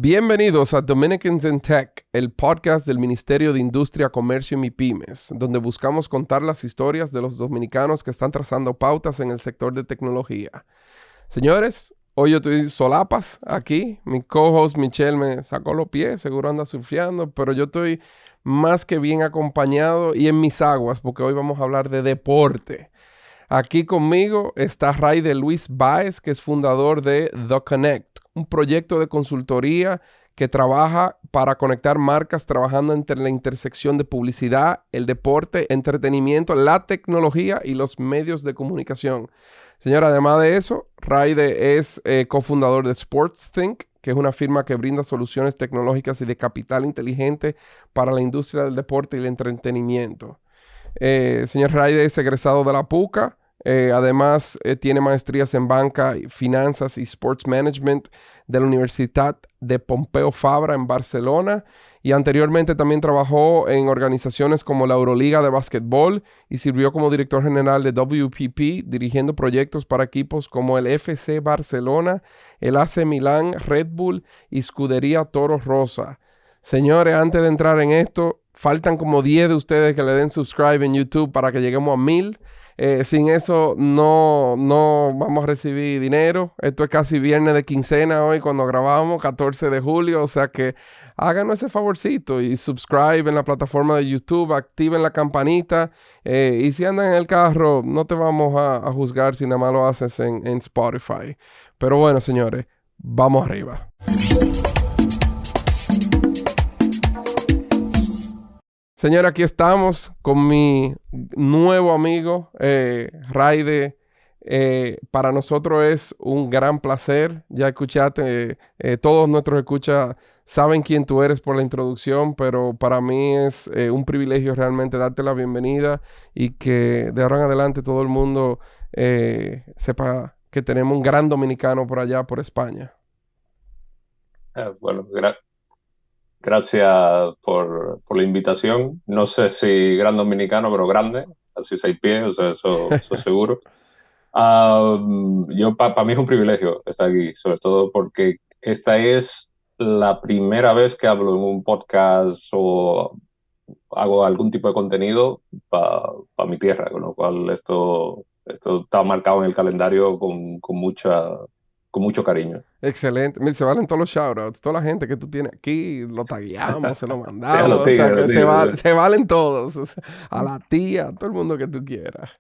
Bienvenidos a Dominicans in Tech, el podcast del Ministerio de Industria, Comercio y MIPYMES, donde buscamos contar las historias de los dominicanos que están trazando pautas en el sector de tecnología. Señores, hoy yo estoy solapas aquí. Mi co-host Michelle me sacó los pies, seguro anda surfeando, pero yo estoy más que bien acompañado y en mis aguas, porque hoy vamos a hablar de deporte. Aquí conmigo está Raider Luis Báez, que es fundador de The Connect, un proyecto de consultoría que trabaja para conectar marcas trabajando entre la intersección de publicidad, el deporte, entretenimiento, la tecnología y los medios de comunicación. Señora, además de eso, Raider es cofundador de SportsThink, que es una firma que brinda soluciones tecnológicas y de capital inteligente para la industria del deporte y el entretenimiento. Señor Raider es egresado de la PUCA. Además, tiene maestrías en banca, finanzas y sports management de la Universidad de Pompeu Fabra en Barcelona. Y anteriormente también trabajó en organizaciones como la Euroliga de Básquetbol y sirvió como director general de WPP, dirigiendo proyectos para equipos como el FC Barcelona, el AC Milán, Red Bull y Scuderia Toro Rosa. Señores, antes de entrar en esto, faltan como 10 de ustedes que le den subscribe en YouTube para que lleguemos a 1000. Sin eso no vamos a recibir dinero. Esto es casi viernes de quincena hoy cuando grabamos, 14 de julio. O sea que háganos ese favorcito y subscribe en la plataforma de YouTube, activen la campanita. Y si andan en el carro, no te vamos a juzgar si nada más lo haces en Spotify. Pero bueno, señores, vamos arriba. Señora, aquí estamos con mi nuevo amigo, Raider. Para nosotros es un gran placer. Ya escuchaste, todos nuestros escuchas saben quién tú eres por la introducción, pero para mí es un privilegio realmente darte la bienvenida y que de ahora en adelante todo el mundo sepa que tenemos un gran dominicano por allá, por España. Bueno, gracias por la invitación. No sé si gran dominicano, pero grande, así 6 pies, o sea, eso seguro. Para mí es un privilegio estar aquí, sobre todo porque esta es la primera vez que hablo en un podcast o hago algún tipo de contenido para mi tierra, con lo cual esto está marcado en el calendario con mucho cariño. Excelente. Mira, se valen todos los shoutouts. Toda la gente que tú tienes aquí, lo tagueamos, se lo Sí, a mandamos. los O sea, tigres, a los que tigres. se valen todos. O sea, a la tía, a todo el mundo que tú quieras.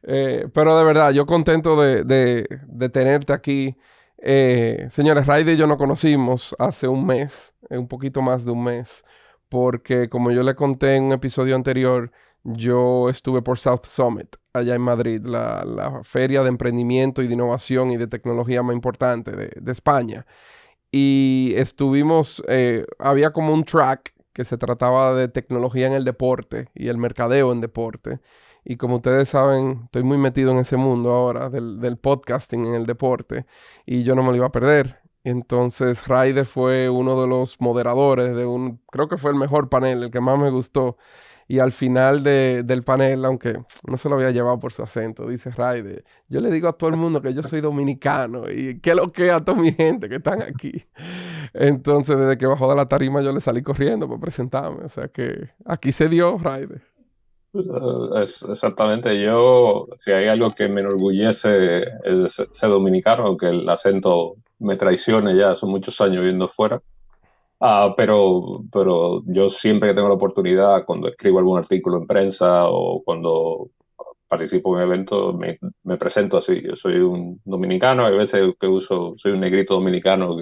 Pero de verdad, yo contento de tenerte aquí. Señores, Raider y yo nos conocimos hace un mes, un poquito más de un mes, porque como yo le conté en un episodio anterior, yo estuve por South Summit, allá en Madrid, la feria de emprendimiento y de innovación y de tecnología más importante de España. Y estuvimos, había como un track que se trataba de tecnología en el deporte y el mercadeo en deporte. Y como ustedes saben, estoy muy metido en ese mundo ahora del podcasting en el deporte y yo no me lo iba a perder. Entonces, Raider fue uno de los moderadores creo que fue el mejor panel, el que más me gustó. Y al final del panel, aunque no se lo había llevado por su acento, dice Raider, yo le digo a todo el mundo que yo soy dominicano y que lo que a toda mi gente que están aquí. Entonces, desde que bajó de la tarima, yo le salí corriendo para presentarme. O sea que aquí se dio, Raider. Exactamente, yo, si hay algo que me enorgullece es ser dominicano, aunque el acento me traicione ya, son muchos años viviendo fuera. Pero yo siempre que tengo la oportunidad, cuando escribo algún artículo en prensa o cuando participo en eventos, me presento así. Yo soy un dominicano, hay veces que soy un negrito dominicano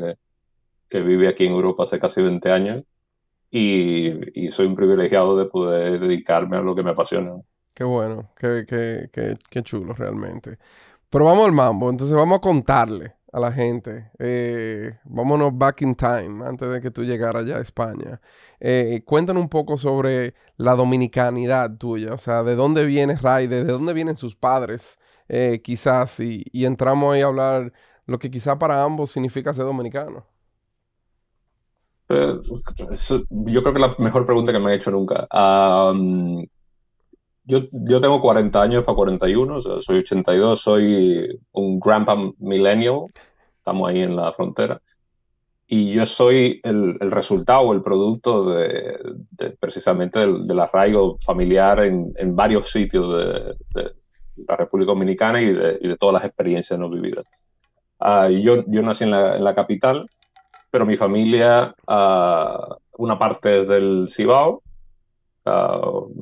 que vive aquí en Europa hace casi 20 años y soy un privilegiado de poder dedicarme a lo que me apasiona. Qué bueno, qué chulo realmente. Pero vamos al mambo, entonces vamos a contarle a la gente. Vámonos back in time, antes de que tú llegaras ya a España. Cuéntanos un poco sobre la dominicanidad tuya, o sea, de dónde viene Raider, de dónde vienen sus padres, quizás, y entramos ahí a hablar lo que quizá para ambos significa ser dominicano. Eh, yo creo que la mejor pregunta que me han hecho nunca. Yo tengo 40 años para 41, o sea, soy 82, soy un grandpa millennial, estamos ahí en la frontera. y yo soy el resultado, el producto precisamente del arraigo familiar en varios sitios de la República Dominicana y de todas las experiencias no vividas. Yo nací en la capital, pero mi familia, una parte es del Cibao.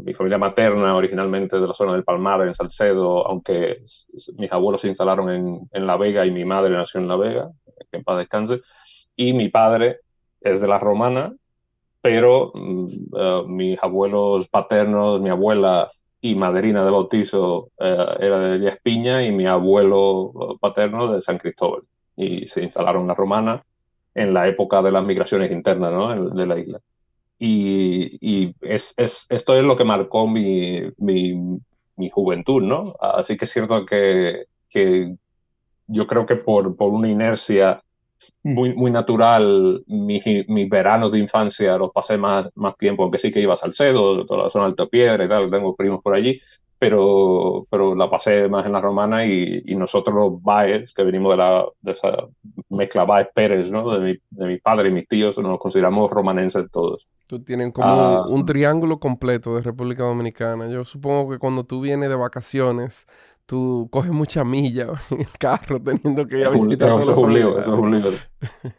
Mi familia materna originalmente de la zona del Palmar, en Salcedo, aunque mis abuelos se instalaron en La Vega y mi madre nació en La Vega, que en paz descanse, y mi padre es de la Romana, pero mis abuelos paternos, mi abuela y madrina de bautizo era de Villa Espiña y mi abuelo paterno de San Cristóbal, y se instalaron en la Romana en la época de las migraciones internas, ¿no? De la isla. Esto es lo que marcó mi juventud, ¿no? Así que es cierto que yo creo que por una inercia muy natural, mis veranos de infancia los pasé más tiempo, aunque sí que iba a Salcedo, toda la zona de Alta Piedra y tal, tengo primos por allí, pero la pasé más en la Romana y nosotros los Baez, que venimos de esa mezcla Baez-Pérez, ¿no? De mi padre y mis tíos, nos consideramos romanenses todos. Tú tienes como Ah, un triángulo completo de República Dominicana. Yo supongo que cuando tú vienes de vacaciones, tú coges mucha milla en el carro teniendo que ir a visitar a todos eso los es un lío, eso es familiares. un lío.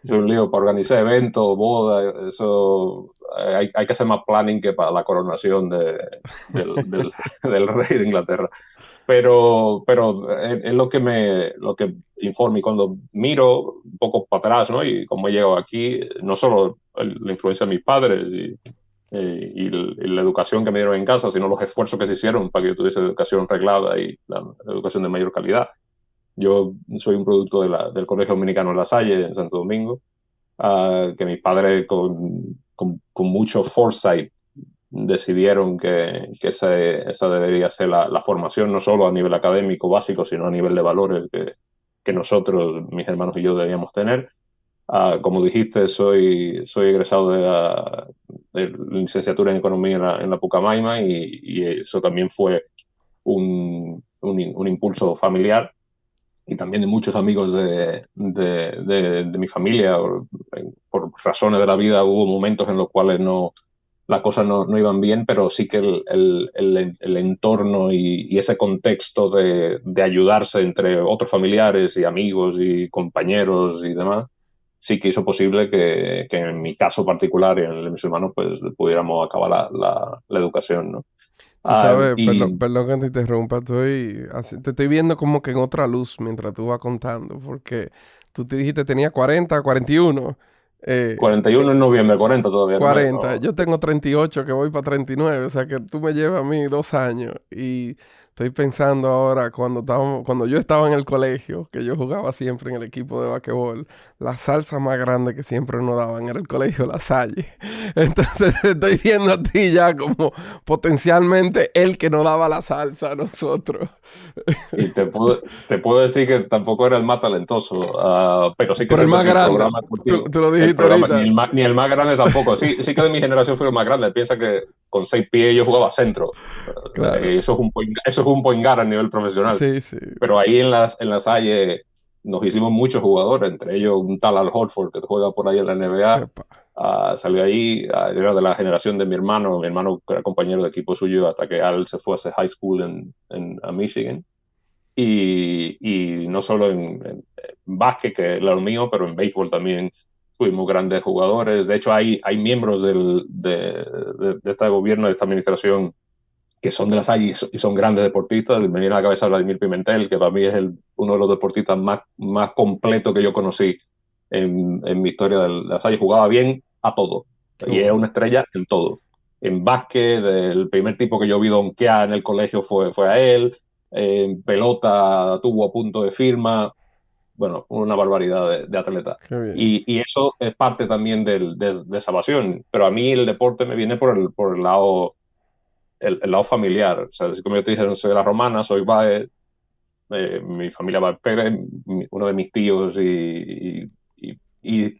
Es un lío para organizar eventos, bodas, eso hay que hacer más planning que para la coronación del rey de Inglaterra. Pero es lo que informa. Y cuando miro un poco para atrás, ¿no? Y cómo he llegado aquí, no solo la influencia de mis padres y la educación que me dieron en casa, sino los esfuerzos que se hicieron para que yo tuviese educación reglada y la educación de mayor calidad. Yo soy un producto del Colegio Dominicano La Salle en Santo Domingo, que mis padres con mucho foresight decidieron que esa debería ser la formación, no solo a nivel académico básico, sino a nivel de valores que nosotros, mis hermanos y yo, debíamos tener. Como dijiste, soy egresado de licenciatura en Economía en la Pucamaima y eso también fue un impulso familiar y también de muchos amigos de mi familia. Por razones de la vida hubo momentos en los cuales las cosas no iban bien, pero sí que el entorno y ese contexto de ayudarse entre otros familiares y amigos y compañeros y demás, sí que hizo posible que en mi caso particular y en el de mis hermanos, pues pudiéramos acabar la educación, ¿no? Tú sabes, Y perdón que te interrumpa, te estoy viendo como que en otra luz mientras tú vas contando, porque tú te dijiste tenía 40, 41. 41 en noviembre, 40 todavía no es, 40, ¿no? yo tengo 38 que voy para 39, o sea que tú me llevas a mí 2 años y estoy pensando ahora cuando yo estaba en el colegio, que yo jugaba siempre en el equipo de basquetbol, la salsa más grande que siempre nos daban era el colegio La Salle. Entonces te estoy viendo a ti ya como potencialmente el que nos daba la salsa a nosotros. Y te puedo decir que tampoco era el más talentoso, pero sí que es Pero el cierto más que el grande, programa tú, deportivo, tú lo el dijiste programa, ahorita. ni el más grande tampoco. Sí, que de mi generación fui el más grande. Piensa que con 6 pies yo jugaba centro. Claro, Eso es un point guard a nivel profesional. sí, sí. Pero ahí en la Salle nos hicimos muchos jugadores, entre ellos un tal Al Horford que juega por ahí en la NBA. Epa. Salió ahí, era de la generación de mi hermano era compañero de equipo suyo hasta que Al se fue a hacer high school a Michigan. Y no solo en básquet, que es lo mío, pero en béisbol también fuimos grandes jugadores. De hecho, hay miembros de este gobierno, de esta administración, que son de las Salle y son grandes deportistas. Me viene a la cabeza Vladimir Pimentel, que para mí es uno de los deportistas más completos que yo conocí en mi historia de las Salle. Jugaba bien a todo Qué y era bueno. una estrella en todo. En básquet, el primer tipo que yo vi donkear en el colegio fue a él. En pelota tuvo a punto de firma. Bueno, una barbaridad de atleta. Qué bien. Y eso es parte también de esa pasión. Pero a mí el deporte me viene por el lado familiar. O sea, así como yo te dije, no soy de la Romana, soy Baez, mi familia Baez Pérez, uno de mis tíos y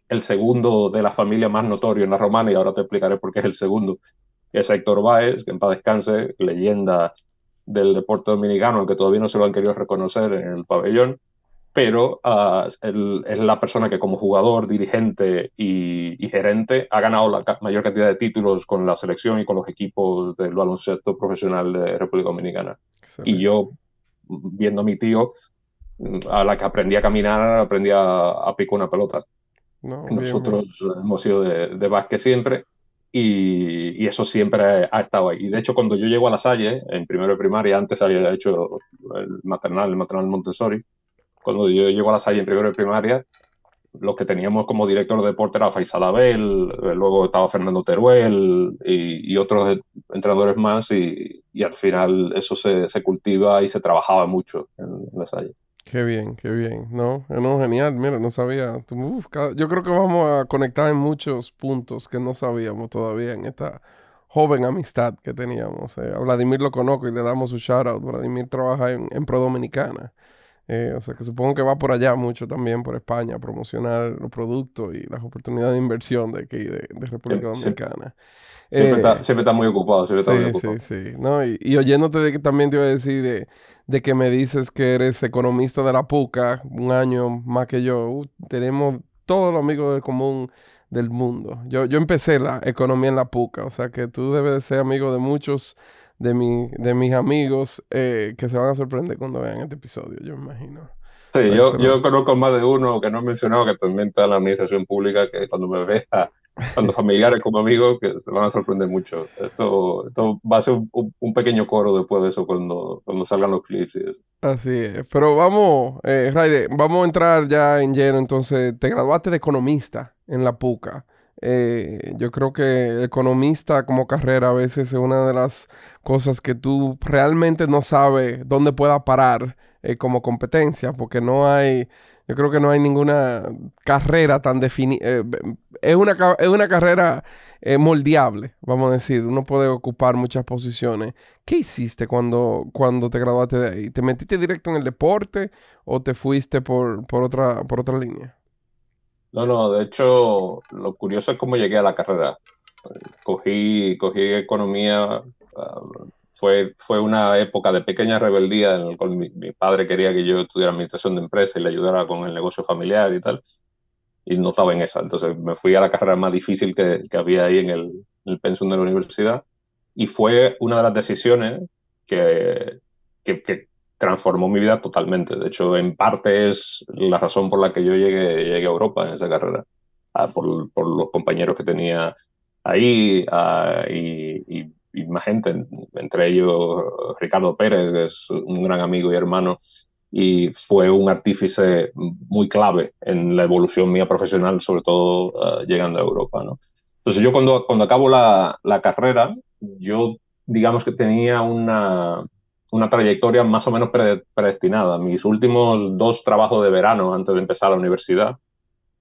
el segundo de la familia más notorio en la Romana, y ahora te explicaré por qué es el segundo, es Héctor Baez, que en paz descanse, leyenda del deporte dominicano, aunque todavía no se lo han querido reconocer en el pabellón. pero él es la persona que como jugador, dirigente y gerente ha ganado la mayor cantidad de títulos con la selección y con los equipos del baloncesto profesional de República Dominicana. Y Excelente. yo, viendo a mi tío, a la que aprendí a caminar, aprendí a picar una pelota. No, bien, bien. Nosotros hemos sido de básquet siempre y eso siempre ha estado ahí. Y de hecho, cuando yo llego a La Salle, en primero de primaria, antes había hecho el maternal Montessori, cuando yo llego a La Salle en primero de primaria, los que teníamos como director de deporte era Faisal Abel, luego estaba Fernando Teruel y otros entrenadores más y al final eso se cultiva y se trabajaba mucho en La Salle. Qué bien, qué bien. No, no, genial. Mira, no sabía. Yo creo que vamos a conectar en muchos puntos que no sabíamos todavía en esta joven amistad que teníamos. A Vladimir lo conozco y le damos su shout out. Vladimir trabaja en Pro Dominicana. O sea que supongo que va por allá mucho también, por España, a promocionar los productos y las oportunidades de inversión de aquí, de República Siempre, Dominicana. Eh, siempre está muy ocupado, siempre está muy Sí, sí, ocupado. sí. No, y oyéndote de que también te iba a decir de que me dices que eres economista de la PUCA, un año más que yo. Tenemos todos los amigos de común del mundo. Yo empecé la economía en la PUCA, o sea que tú debes de ser amigo de muchos de mis amigos que se van a sorprender cuando vean este episodio, yo me imagino. O Sí, sea que se yo van. conozco más de uno que no he mencionado, que también está en la administración pública, que cuando me vea, tanto familiares como amigos, que se van a sorprender mucho. Esto va a ser un pequeño coro después de eso, cuando salgan los clips y eso. Así es. Pero vamos, Raide, vamos a entrar ya en lleno. Entonces, te graduaste de economista en la PUCA. Yo creo que economista como carrera a veces es una de las cosas que tú realmente no sabes dónde pueda parar como competencia, porque no hay, yo creo que no hay ninguna carrera tan definida. Es una carrera moldeable, vamos a decir. Uno puede ocupar muchas posiciones. ¿Qué hiciste cuando te graduaste de ahí? ¿Te metiste directo en el deporte o te fuiste por otra línea? No, no, de hecho, lo curioso es cómo llegué a la carrera. Cogí economía, ah, fue una época de pequeña rebeldía en la cual mi padre quería que yo estudiara administración de empresas y le ayudara con el negocio familiar y tal, y no estaba en esa. Entonces me fui a la carrera más difícil que había ahí en el pensum de la universidad y fue una de las decisiones que, que transformó mi vida totalmente. De hecho, en parte es la razón por la que yo llegué a Europa en esa carrera, por los compañeros que tenía ahí y más gente, entre ellos Ricardo Pérez, que es un gran amigo y hermano, y fue un artífice muy clave en la evolución mía profesional, sobre todo llegando a Europa, ¿no? Entonces yo cuando acabo la carrera, yo digamos que tenía una trayectoria más o menos predestinada. Mis últimos dos trabajos de verano antes de empezar la universidad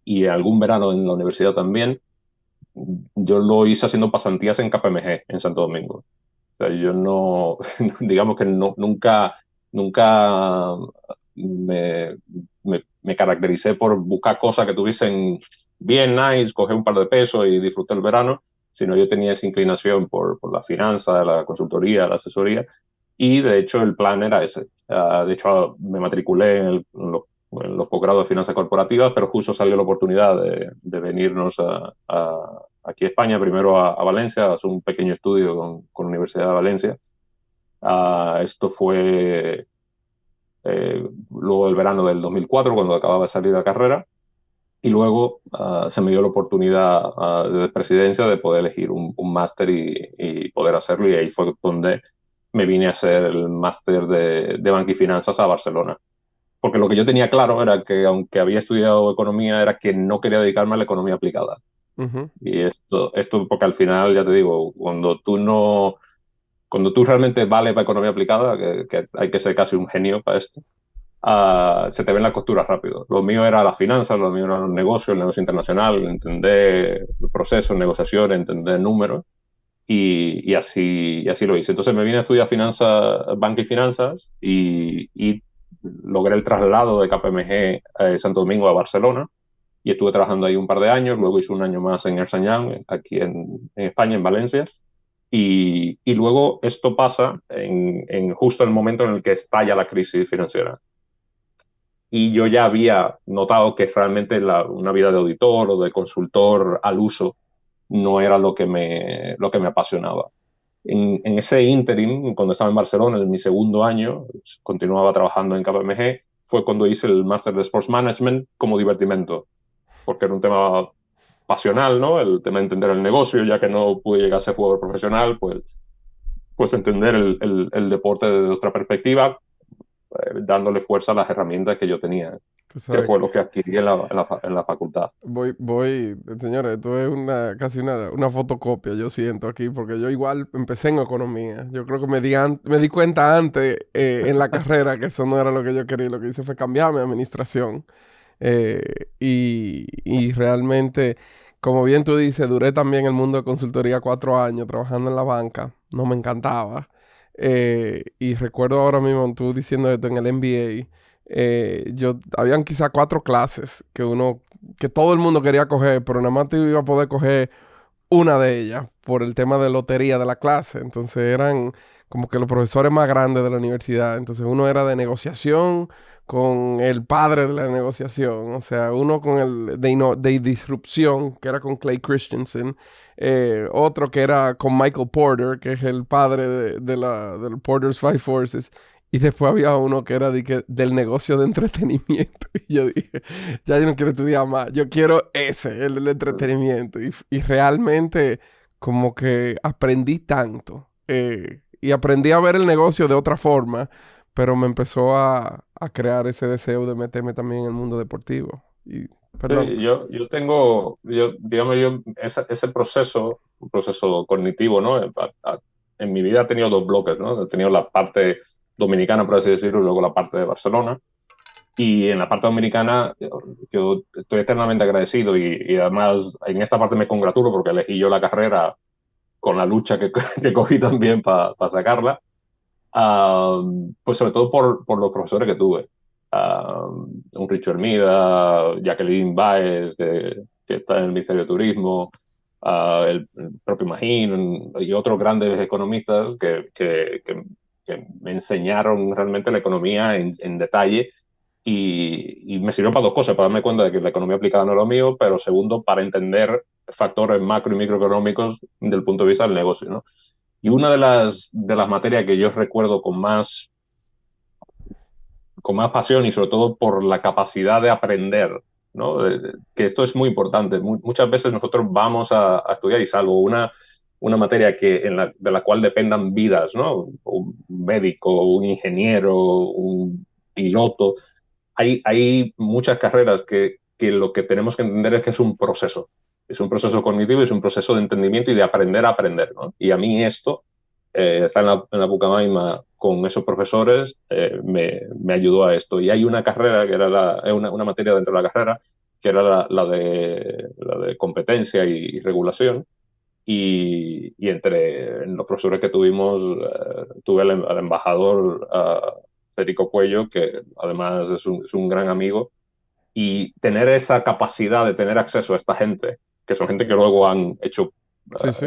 y algún verano en la universidad también, yo lo hice haciendo pasantías en KPMG, en Santo Domingo. O sea, yo no, digamos que no, nunca me caractericé por buscar cosas que tuviesen bien nice, coger un par de pesos y disfrutar el verano, sino yo tenía esa inclinación por la finanza, la consultoría, la asesoría, y de hecho el plan era ese. De hecho, me matriculé en los posgrados de finanzas corporativas, pero justo salió la oportunidad de venirnos aquí a España, primero a Valencia, a hacer un pequeño estudio con la Universidad de Valencia. Esto fue luego del verano del 2004, cuando acababa de salir de la carrera, y luego se me dio la oportunidad de presidencia de poder elegir un máster y poder hacerlo, y ahí fue donde me vine a hacer el máster de Banca y Finanzas a Barcelona. Porque lo que yo tenía claro era que, aunque había estudiado economía, era que no quería dedicarme a la economía aplicada. Ujú. Y esto porque al final, ya te digo, cuando tú realmente vales para economía aplicada, que hay que ser casi un genio para esto, se te ven las costuras rápido. Lo mío era las finanzas, lo mío era el negocio internacional, entender procesos, negociaciones, entender números, y así lo hice. Entonces me vine a estudiar finanzas, banca y finanzas, y logré el traslado de KPMG Santo Domingo a Barcelona, y estuve trabajando ahí un par de años, luego hice un año más en Ernst Young, aquí en España, en Valencia, y luego esto pasa en justo el momento en el que estalla la crisis financiera. y yo ya había notado que realmente una vida de auditor o de consultor al uso no era lo que me apasionaba. En ese interim, cuando estaba en Barcelona, en mi segundo año, continuaba trabajando en KPMG, fue cuando hice el máster de Sports Management como divertimento, porque era un tema pasional, ¿no? El tema de entender el negocio, ya que no pude llegar a ser jugador profesional, pues entender el deporte desde otra perspectiva, dándole fuerza a las herramientas que yo tenía, Tú que sabes, fue lo que adquirí en la facultad. señores, esto es casi una fotocopia, yo siento aquí, porque yo igual empecé en economía. Yo creo que me di cuenta antes en la carrera que eso no era lo que yo quería. Lo que hice fue cambiarme a administración. Eh, y realmente, como bien tú dices, duré también en el mundo de consultoría 4 años trabajando en la banca. No me encantaba. Y recuerdo ahora mismo tú diciendo esto en el MBA. Habían quizá 4 clases que todo el mundo quería coger, pero nada más te iba a poder coger una de ellas por el tema de lotería de la clase. Entonces eran como que los profesores más grandes de la universidad. Entonces uno era de negociación con el padre de la negociación. O sea, uno con el de disrupción, que era con Clay Christensen. Otro que era con Michael Porter, que es el padre del Porter's Five Forces. Y después había uno que era del negocio de entretenimiento. Y yo dije, ya yo no quiero estudiar más, yo quiero ese, el del entretenimiento. Y realmente como que aprendí tanto. Y aprendí a ver el negocio de otra forma, pero me empezó a crear ese deseo de meterme también en el mundo deportivo. Y, perdón. Sí, digamos, ese proceso, un proceso cognitivo, ¿no? En mi vida he tenido dos bloques, ¿no? He tenido la parte dominicana, por así decirlo, y luego la parte de Barcelona. Y en la parte dominicana, yo estoy eternamente agradecido y además en esta parte me congratulo porque elegí yo la carrera con la lucha que, que cogí también para sacarla. Pues sobre todo por los profesores que tuve. Un Richo Hermida, Jacqueline Baez, que está en el Ministerio de Turismo, el propio Magín y otros grandes economistas que me enseñaron realmente la economía en detalle y me sirvió para dos cosas, para darme cuenta de que la economía aplicada no es lo mío, pero segundo, para entender factores macro y microeconómicos desde el punto de vista del negocio, ¿no? Y una de las materias que yo recuerdo con más pasión y sobre todo por la capacidad de aprender, ¿no? Que esto es muy importante. Muchas veces nosotros vamos a estudiar y salvo una materia de la cual dependan vidas, ¿no? Un médico, un ingeniero, un piloto. Hay muchas carreras que lo que tenemos que entender es que es un proceso. Es un proceso cognitivo, es un proceso de entendimiento y de aprender a aprender, ¿no? Y a mí esto estar en la Pucamaima con esos profesores me ayudó a esto. Y hay una carrera, que era una materia dentro de la carrera, que era la de competencia y regulación. Y entre los profesores que tuvimos, tuve al embajador Federico Cuello, que además es un gran amigo, y tener esa capacidad de tener acceso a esta gente, que son gente que luego han hecho Sí, sí.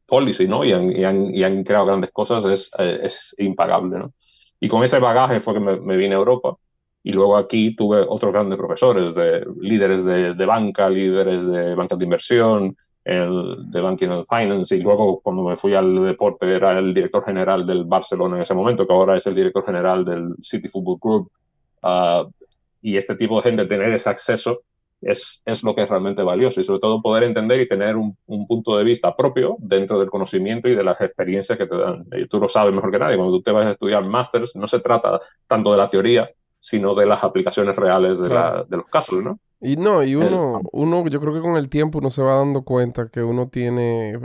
policy, ¿no? Y han creado grandes cosas, es impagable, ¿no? Y con ese bagaje fue que me vine a Europa. Y luego aquí tuve otros grandes profesores, líderes de banca, líderes de bancas de inversión, de Banking and Finance. Y luego, cuando me fui al deporte, era el director general del Barcelona en ese momento, que ahora es el director general del City Football Group. Uh, y este tipo de gente, tener ese acceso es lo que es realmente valioso y sobre todo poder entender y tener un punto de vista propio dentro del conocimiento y de las experiencias que te dan. Y tú lo sabes mejor que nadie, cuando tú te vas a estudiar másters no se trata tanto de la teoría, sino de las aplicaciones reales de, Claro. la, de los casos, ¿no? Y no, y El, uno, yo creo que con el tiempo uno se va dando cuenta que uno tiene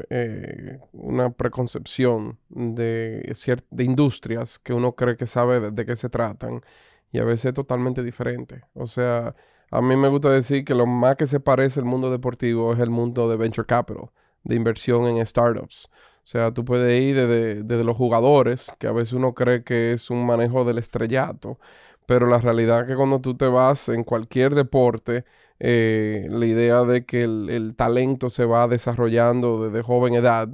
una preconcepción de industrias que uno cree que sabe de qué se tratan y a veces es totalmente diferente. O sea, a mí me gusta decir que lo más que se parece el mundo deportivo es el mundo de venture capital, de inversión en startups. O sea, tú puedes ir desde los jugadores, que a veces uno cree que es un manejo del estrellato, pero la realidad es que cuando tú te vas en cualquier deporte, la idea de que el talento se va desarrollando desde joven edad,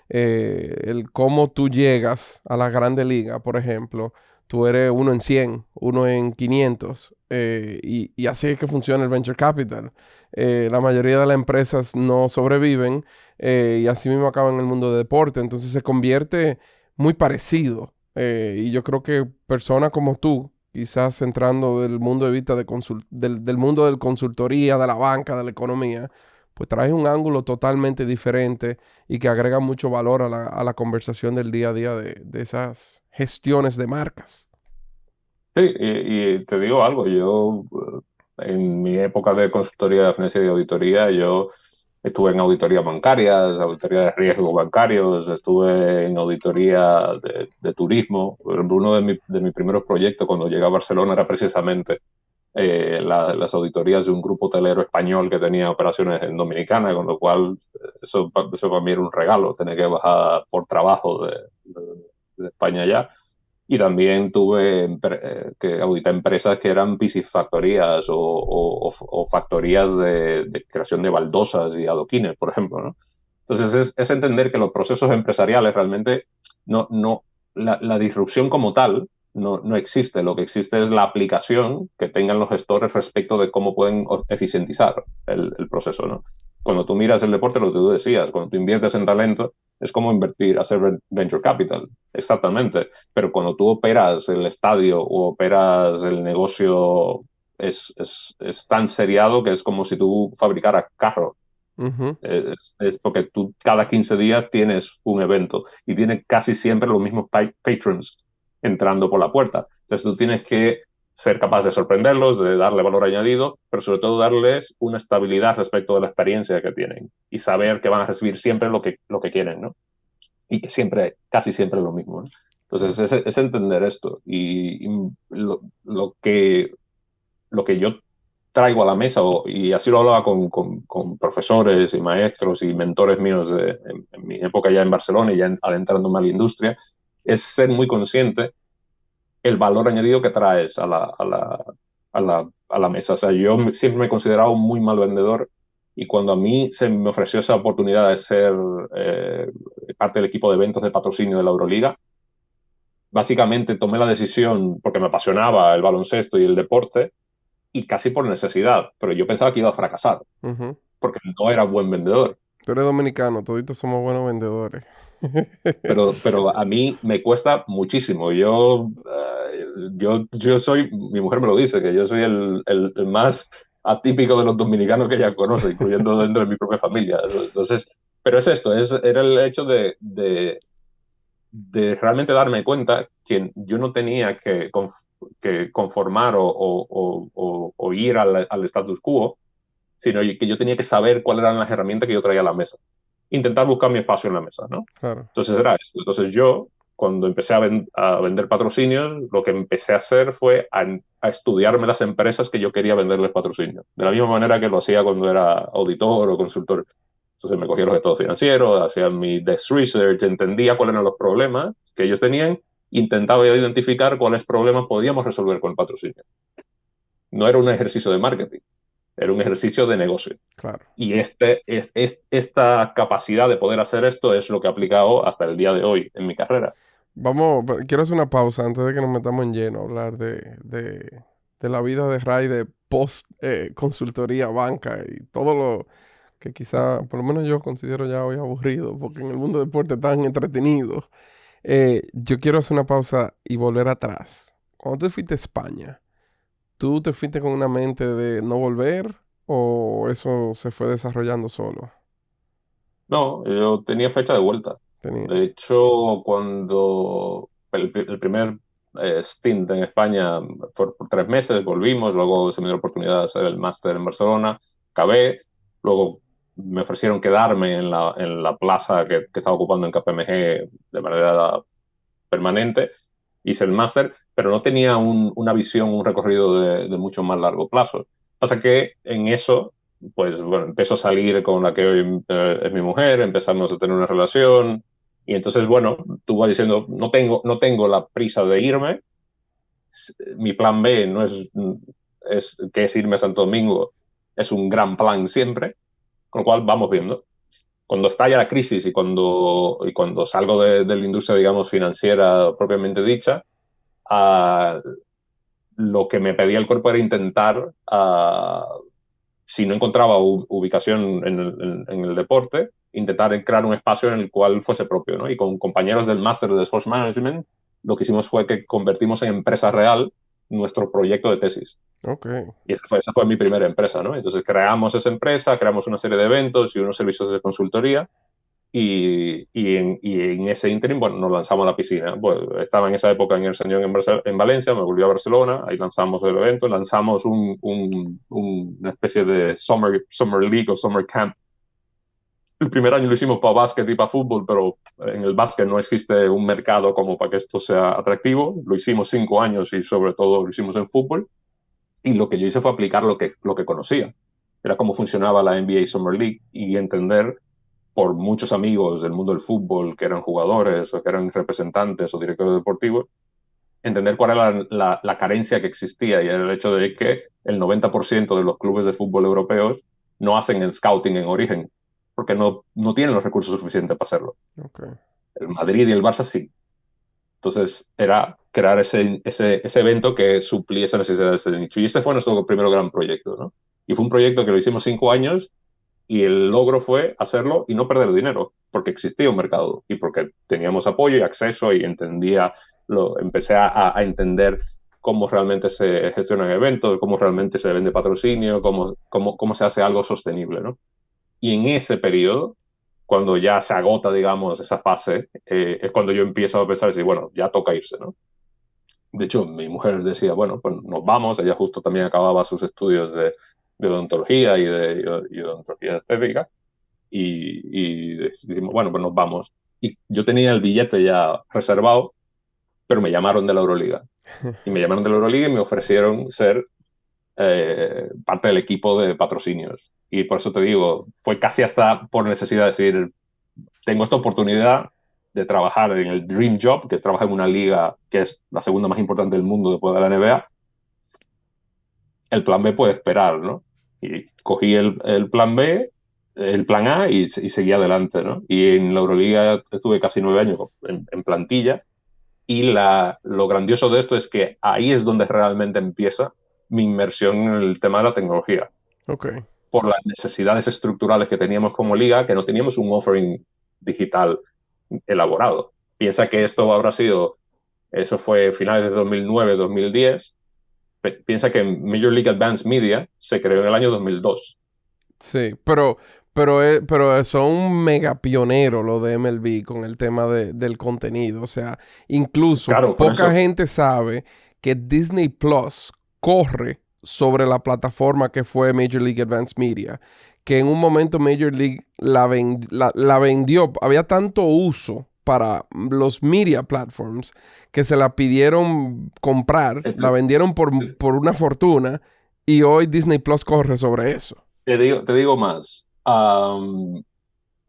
el cómo tú llegas a la grande liga, por ejemplo, tú eres uno en 100, uno en 500. Y así es que funciona el venture capital. La mayoría de las empresas no sobreviven y así mismo acaban en el mundo de deporte. Entonces se convierte muy parecido. Y yo creo que personas como tú, quizás entrando del mundo de vista del mundo del consultoría, de la banca, de la economía, pues traes un ángulo totalmente diferente y que agrega mucho valor a la conversación del día a día de esas gestiones de marcas. Sí, y te digo algo, yo en mi época de consultoría financiera y de auditoría, yo estuve en auditorías bancarias, auditoría de riesgos bancarios, estuve en auditoría de turismo. Por ejemplo, uno de mis primeros proyectos cuando llegué a Barcelona era precisamente las auditorías de un grupo hotelero español que tenía operaciones en Dominicana, con lo cual eso para mí era un regalo, tener que bajar por trabajo de España allá. Y también tuve que auditar empresas que eran piscifactorías o factorías de creación de baldosas y adoquines, por ejemplo, ¿no? Entonces es entender que los procesos empresariales realmente no la disrupción como tal no existe. Lo que existe es la aplicación que tengan los gestores respecto de cómo pueden eficientizar el proceso, ¿no? Cuando tú miras el deporte, lo que tú decías, cuando tú inviertes en talento, es como invertir, hacer venture capital, exactamente. Pero cuando tú operas el estadio o operas el negocio, es tan seriado que es como si tú fabricaras carros. Ujú. Es porque tú cada 15 días tienes un evento y tienes casi siempre los mismos patrons entrando por la puerta. Entonces tú tienes que ser capaz de sorprenderlos, de darle valor añadido, pero sobre todo darles una estabilidad respecto de la experiencia que tienen y saber que van a recibir siempre lo que quieren, ¿no? Y que siempre, casi siempre es lo mismo, ¿no? Entonces es entender esto y lo que yo traigo a la mesa, y así lo hablaba con profesores y maestros y mentores míos en mi época ya en Barcelona y ya adentrándome a la industria, es ser muy consciente el valor añadido que traes a la mesa. O sea, yo siempre me he considerado un muy mal vendedor y cuando a mí se me ofreció esa oportunidad de ser parte del equipo de eventos de patrocinio de la Euroliga, básicamente tomé la decisión porque me apasionaba el baloncesto y el deporte y casi por necesidad, pero yo pensaba que iba a fracasar Ujú. porque no era buen vendedor. Tú eres dominicano, toditos somos buenos vendedores. Pero a mí me cuesta muchísimo. Yo soy, mi mujer me lo dice, que yo soy el más atípico de los dominicanos que ella conoce, incluyendo dentro de mi propia familia. Entonces, pero es esto, era el hecho de realmente darme cuenta que yo no tenía que conformar o ir al status quo, sino que yo tenía que saber cuáles eran las herramientas que yo traía a la mesa. Intentar buscar mi espacio en la mesa, ¿no? Claro. Entonces era esto. Entonces yo, cuando empecé a vender patrocinios, lo que empecé a hacer fue a estudiarme las empresas que yo quería venderles patrocinios. De la misma manera que lo hacía cuando era auditor o consultor. Entonces me cogía los estados financieros, hacía mi desk research, entendía cuáles eran los problemas que ellos tenían, intentaba identificar cuáles problemas podíamos resolver con el patrocinio. No era un ejercicio de marketing, era un ejercicio de negocio. Claro. Y esta capacidad de poder hacer esto es lo que he aplicado hasta el día de hoy en mi carrera. Quiero hacer una pausa antes de que nos metamos en lleno a hablar de la vida de Ray, de post consultoría, banca y todo lo que quizá, por lo menos yo considero ya hoy aburrido, porque en el mundo del deporte es tan entretenido. Yo quiero hacer una pausa y volver atrás. Cuando tú fuiste a España, ¿tú te fuiste con una mente de no volver o eso se fue desarrollando solo? No, yo tenía fecha de vuelta. Tenía. De hecho, cuando el primer stint en España fue por 3 meses, volvimos, luego se me dio la oportunidad de hacer el máster en Barcelona, acabé, luego me ofrecieron quedarme en la plaza que estaba ocupando en KPMG de manera permanente, hice el máster, pero no tenía una visión, un recorrido de mucho más largo plazo. Pasa que en eso, pues bueno, empezó a salir con la que hoy es mi mujer, empezamos a tener una relación y entonces, bueno, tú vas diciendo, no tengo la prisa de irme, mi plan B no que es irme a Santo Domingo, es un gran plan siempre, con lo cual vamos viendo cuando estalla la crisis y cuando salgo de la industria, digamos, financiera propiamente dicha, lo que me pedía el cuerpo era intentar, si no encontraba ubicación en el deporte, intentar crear un espacio en el cual fuese propio, ¿no? Y con compañeros del máster de Sports Management, lo que hicimos fue que convertimos en empresa real nuestro proyecto de tesis. Okay. Y esa fue mi primera empresa, ¿no? Entonces creamos esa empresa, creamos una serie de eventos y unos servicios de consultoría y en ese interim, bueno, nos lanzamos a la piscina. Bueno, estaba en esa época en el Señor en Valencia, me volví a Barcelona, ahí lanzamos el evento, lanzamos una especie de summer League o Summer Camp. El primer año lo hicimos para básquet y para fútbol, pero en el básquet no existe un mercado como para que esto sea atractivo. Lo hicimos 5 años y sobre todo lo hicimos en fútbol. Y lo que yo hice fue aplicar lo que conocía. Era cómo funcionaba la NBA Summer League y entender por muchos amigos del mundo del fútbol que eran jugadores o que eran representantes o directores deportivos, entender cuál era la carencia que existía y era el hecho de que el 90% de los clubes de fútbol europeos no hacen el scouting en origen porque no tienen los recursos suficientes para hacerlo. Okay. El Madrid y el Barça sí. Entonces era crear ese evento que suplía esa necesidad de ese nicho. Y este fue nuestro primer gran proyecto, ¿no? Y fue un proyecto que lo hicimos 5 años y el logro fue hacerlo y no perder dinero, porque existía un mercado y porque teníamos apoyo y acceso y empecé a entender cómo realmente se gestionan eventos, cómo realmente se vende patrocinio, cómo se hace algo sostenible, ¿no? Y en ese periodo, cuando ya se agota, digamos, esa fase, es cuando yo empiezo a pensar, sí, bueno, ya toca irse, ¿no? De hecho, mi mujer decía, bueno, pues nos vamos, ella justo también acababa sus estudios de odontología y de odontología estética, y decidimos, bueno, pues nos vamos. Y yo tenía el billete ya reservado, pero me llamaron de la Euroliga. Y me llamaron de la Euroliga y me ofrecieron ser parte del equipo de patrocinios. Y por eso te digo, fue casi hasta por necesidad de decir, tengo esta oportunidad de trabajar en el Dream Job, que es trabajar en una liga que es la segunda más importante del mundo después de la NBA. El plan B puede esperar, ¿no? Y cogí el plan B, el plan A y seguí adelante, ¿no? Y en la Euroliga estuve casi 9 años en plantilla y lo grandioso de esto es que ahí es donde realmente empieza mi inmersión en el tema de la tecnología. Okay. Por las necesidades estructurales que teníamos como liga, que no teníamos un offering digital elaborado. Piensa que esto habrá sido, eso fue finales de 2009, 2010. Piensa que Major League Advanced Media se creó en el año 2002. Sí, pero son un mega pionero lo de MLB con el tema del contenido. O sea, incluso Claro, con poca eso, gente sabe que Disney Plus corre sobre la plataforma que fue Major League Advanced Media. Que en un momento Major League la vendió. Había tanto uso para los media platforms que se la pidieron comprar, la vendieron por una fortuna y hoy Disney Plus corre sobre eso. te digo más.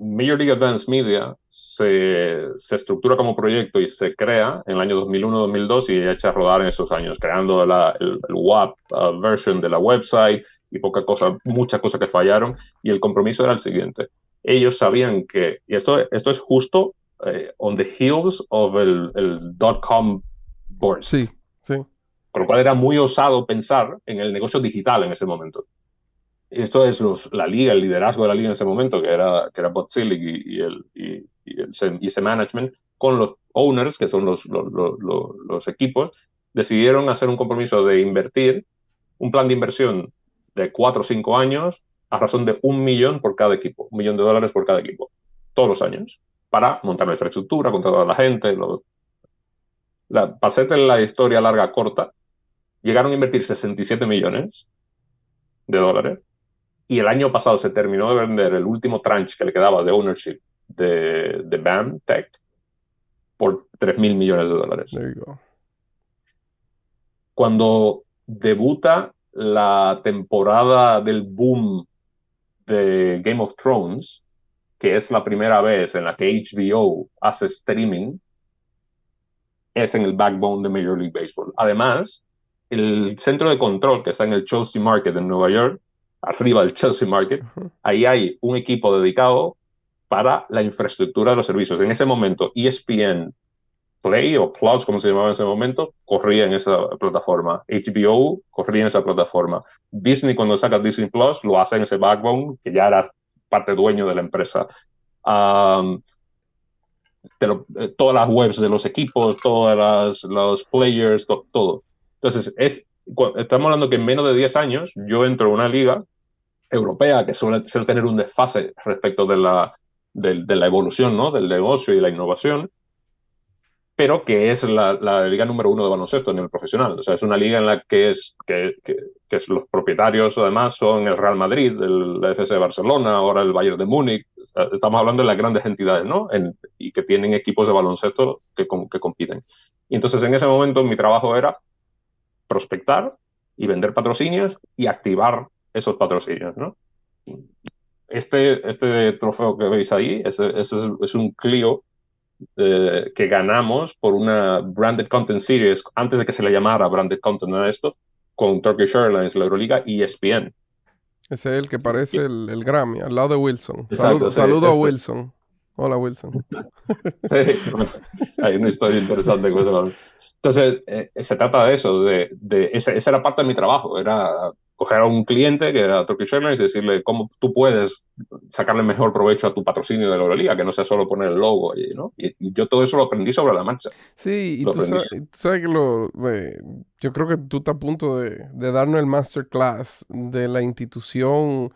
Major League Advanced Media se estructura como proyecto y se crea en el año 2001-2002 y echa a rodar en esos años, creando el WAP version de la website y muchas cosas que fallaron. Y el compromiso era el siguiente. Ellos sabían que, y esto es justo on the heels of el .com burst, Sí, sí. con lo cual era muy osado pensar en el negocio digital en ese momento. Esto es la liga, el liderazgo de la liga en ese momento, que era Bud Selig y ese management, con los owners, que son los equipos, decidieron hacer un compromiso de invertir un plan de inversión de 4 o 5 años a razón de $1 millón por cada equipo, $1 millón por cada equipo, todos los años, para montar la infraestructura, contratar a la gente. Para hacerte la historia larga corta, llegaron a invertir $67 millones y el año pasado se terminó de vender el último tranche que le quedaba de ownership de BAM Tech por $3.000 millones. There you go. Cuando debuta la temporada del boom de Game of Thrones, que es la primera vez en la que HBO hace streaming, es en el backbone de Major League Baseball. Además, el centro de control que está en el Chelsea Market en Nueva York, arriba del Chelsea Market, Uh-huh. ahí hay un equipo dedicado para la infraestructura de los servicios. En ese momento, ESPN Play o Plus, como se llamaba en ese momento, corría en esa plataforma. HBO corría en esa plataforma. Disney, cuando saca Disney Plus, lo hace en ese backbone que ya era parte dueño de la empresa. Um, todas las webs de los equipos, los players, todo. Entonces, estamos hablando que en menos de 10 años yo entro a una liga europea que suele tener un desfase respecto de la evolución, ¿no? Del negocio y la innovación, pero que es la liga número uno de baloncesto a nivel profesional. O sea, es una liga en la que los propietarios además son el Real Madrid, el FC Barcelona, ahora el Bayern de Múnich. O sea, estamos hablando de las grandes entidades, ¿no? Y que tienen equipos de baloncesto que compiten. Y entonces en ese momento mi trabajo era prospectar y vender patrocinios y activar esos patrocinios, ¿no? Este trofeo que veis ahí es un Clio que ganamos por una Branded Content Series, antes de que se le llamara Branded Content a esto, con Turkish Airlines, la Euroliga y ESPN. Ese es el que parece el Grammy, al lado de Wilson. Exacto, sí, Saludo a Wilson. Hola, Wilson. sí, hay una historia interesante con eso. Entonces, se trata de eso, esa era parte de mi trabajo, era coger a un cliente que era Turkish Airlines y decirle cómo tú puedes sacarle mejor provecho a tu patrocinio de la Euroliga, que no sea solo poner el logo allí, ¿no? Y yo todo eso lo aprendí sobre la marcha, Sí, y lo aprendí. tú sabes que yo creo que tú estás a punto de darnos el masterclass de la institución,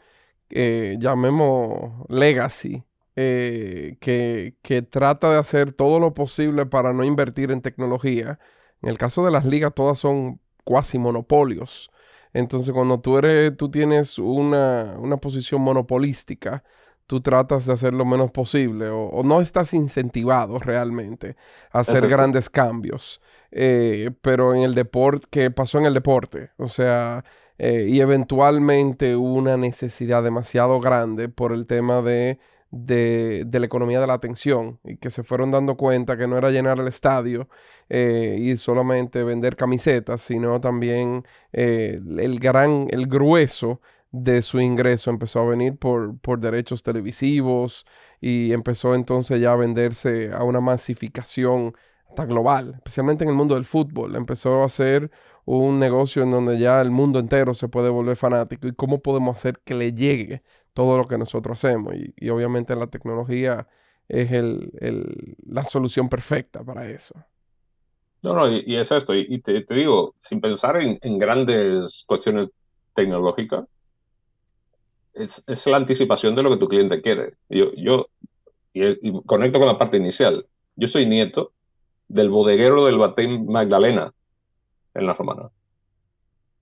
llamemos Legacy, que trata de hacer todo lo posible para no invertir en tecnología. En el caso de las ligas, todas son cuasi monopolios. Entonces, cuando tú tienes una posición monopolística, tú tratas de hacer lo menos posible o no estás incentivado realmente a Es hacer esto. grandes cambios. Pero en el deporte, que pasó en el deporte, o sea, y eventualmente hubo una necesidad demasiado grande por el tema de la economía de la atención y que se fueron dando cuenta que no era llenar el estadio y solamente vender camisetas, sino también el grueso de su ingreso empezó a venir por derechos televisivos y empezó entonces ya a venderse a una masificación hasta global, especialmente en el mundo del fútbol. Empezó a ser un negocio en donde ya el mundo entero se puede volver fanático y cómo podemos hacer que le llegue todo lo que nosotros hacemos. Y obviamente la tecnología es la solución perfecta para eso. No, no, y es esto. Y te digo, sin pensar en grandes cuestiones tecnológicas, es la anticipación de lo que tu cliente quiere. Y conecto con la parte inicial. Yo soy nieto del bodeguero del Batén Magdalena en la Romana.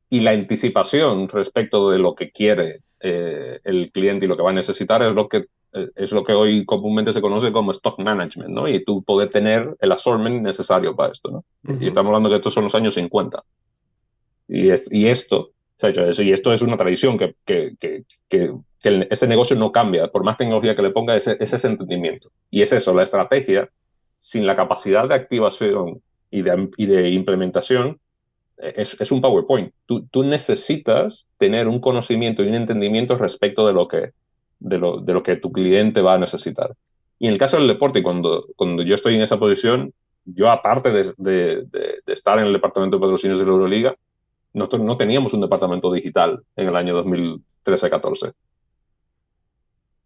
Y la anticipación respecto de lo que quiere el cliente y lo que va a necesitar es lo que hoy comúnmente se conoce como stock management, ¿no? Y tú poder tener el assortment necesario para esto, ¿no? Y Ujú. estamos hablando que estos son los años 50. Y esto se ha hecho eso. Y esto es una tradición que ese negocio no cambia. Por más tecnología que le ponga, es ese entendimiento. Y es eso, la estrategia, sin la capacidad de activación y de implementación, es un PowerPoint. Tú necesitas tener un conocimiento y un entendimiento respecto de lo que tu cliente va a necesitar. Y en el caso del deporte, cuando yo estoy en esa posición, yo aparte de estar en el departamento de patrocinios de la Euroliga, nosotros no teníamos un departamento digital en el año 2013-14.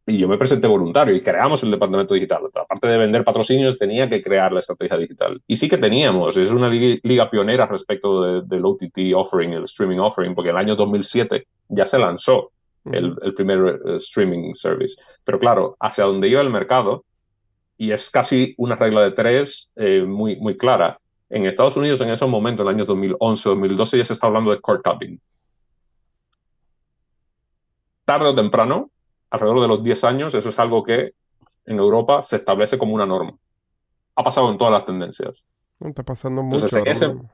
Y yo me presenté voluntario y creamos el departamento digital. Aparte de vender patrocinios, tenía que crear la estrategia digital. Y sí que teníamos, es una liga pionera respecto del OTT offering, el streaming offering, porque en el año 2007 ya se lanzó Ujú. el primer streaming service. Pero claro, hacia donde iba el mercado, y es casi una regla de tres muy, muy clara. En Estados Unidos, en esos momentos, en el año 2011-2012, ya se está hablando de cord cutting. Tarde o temprano, alrededor de los 10 años, eso es algo que en Europa se establece como una norma. Ha pasado en todas las tendencias. Está pasando Entonces, mucho ahora mismo.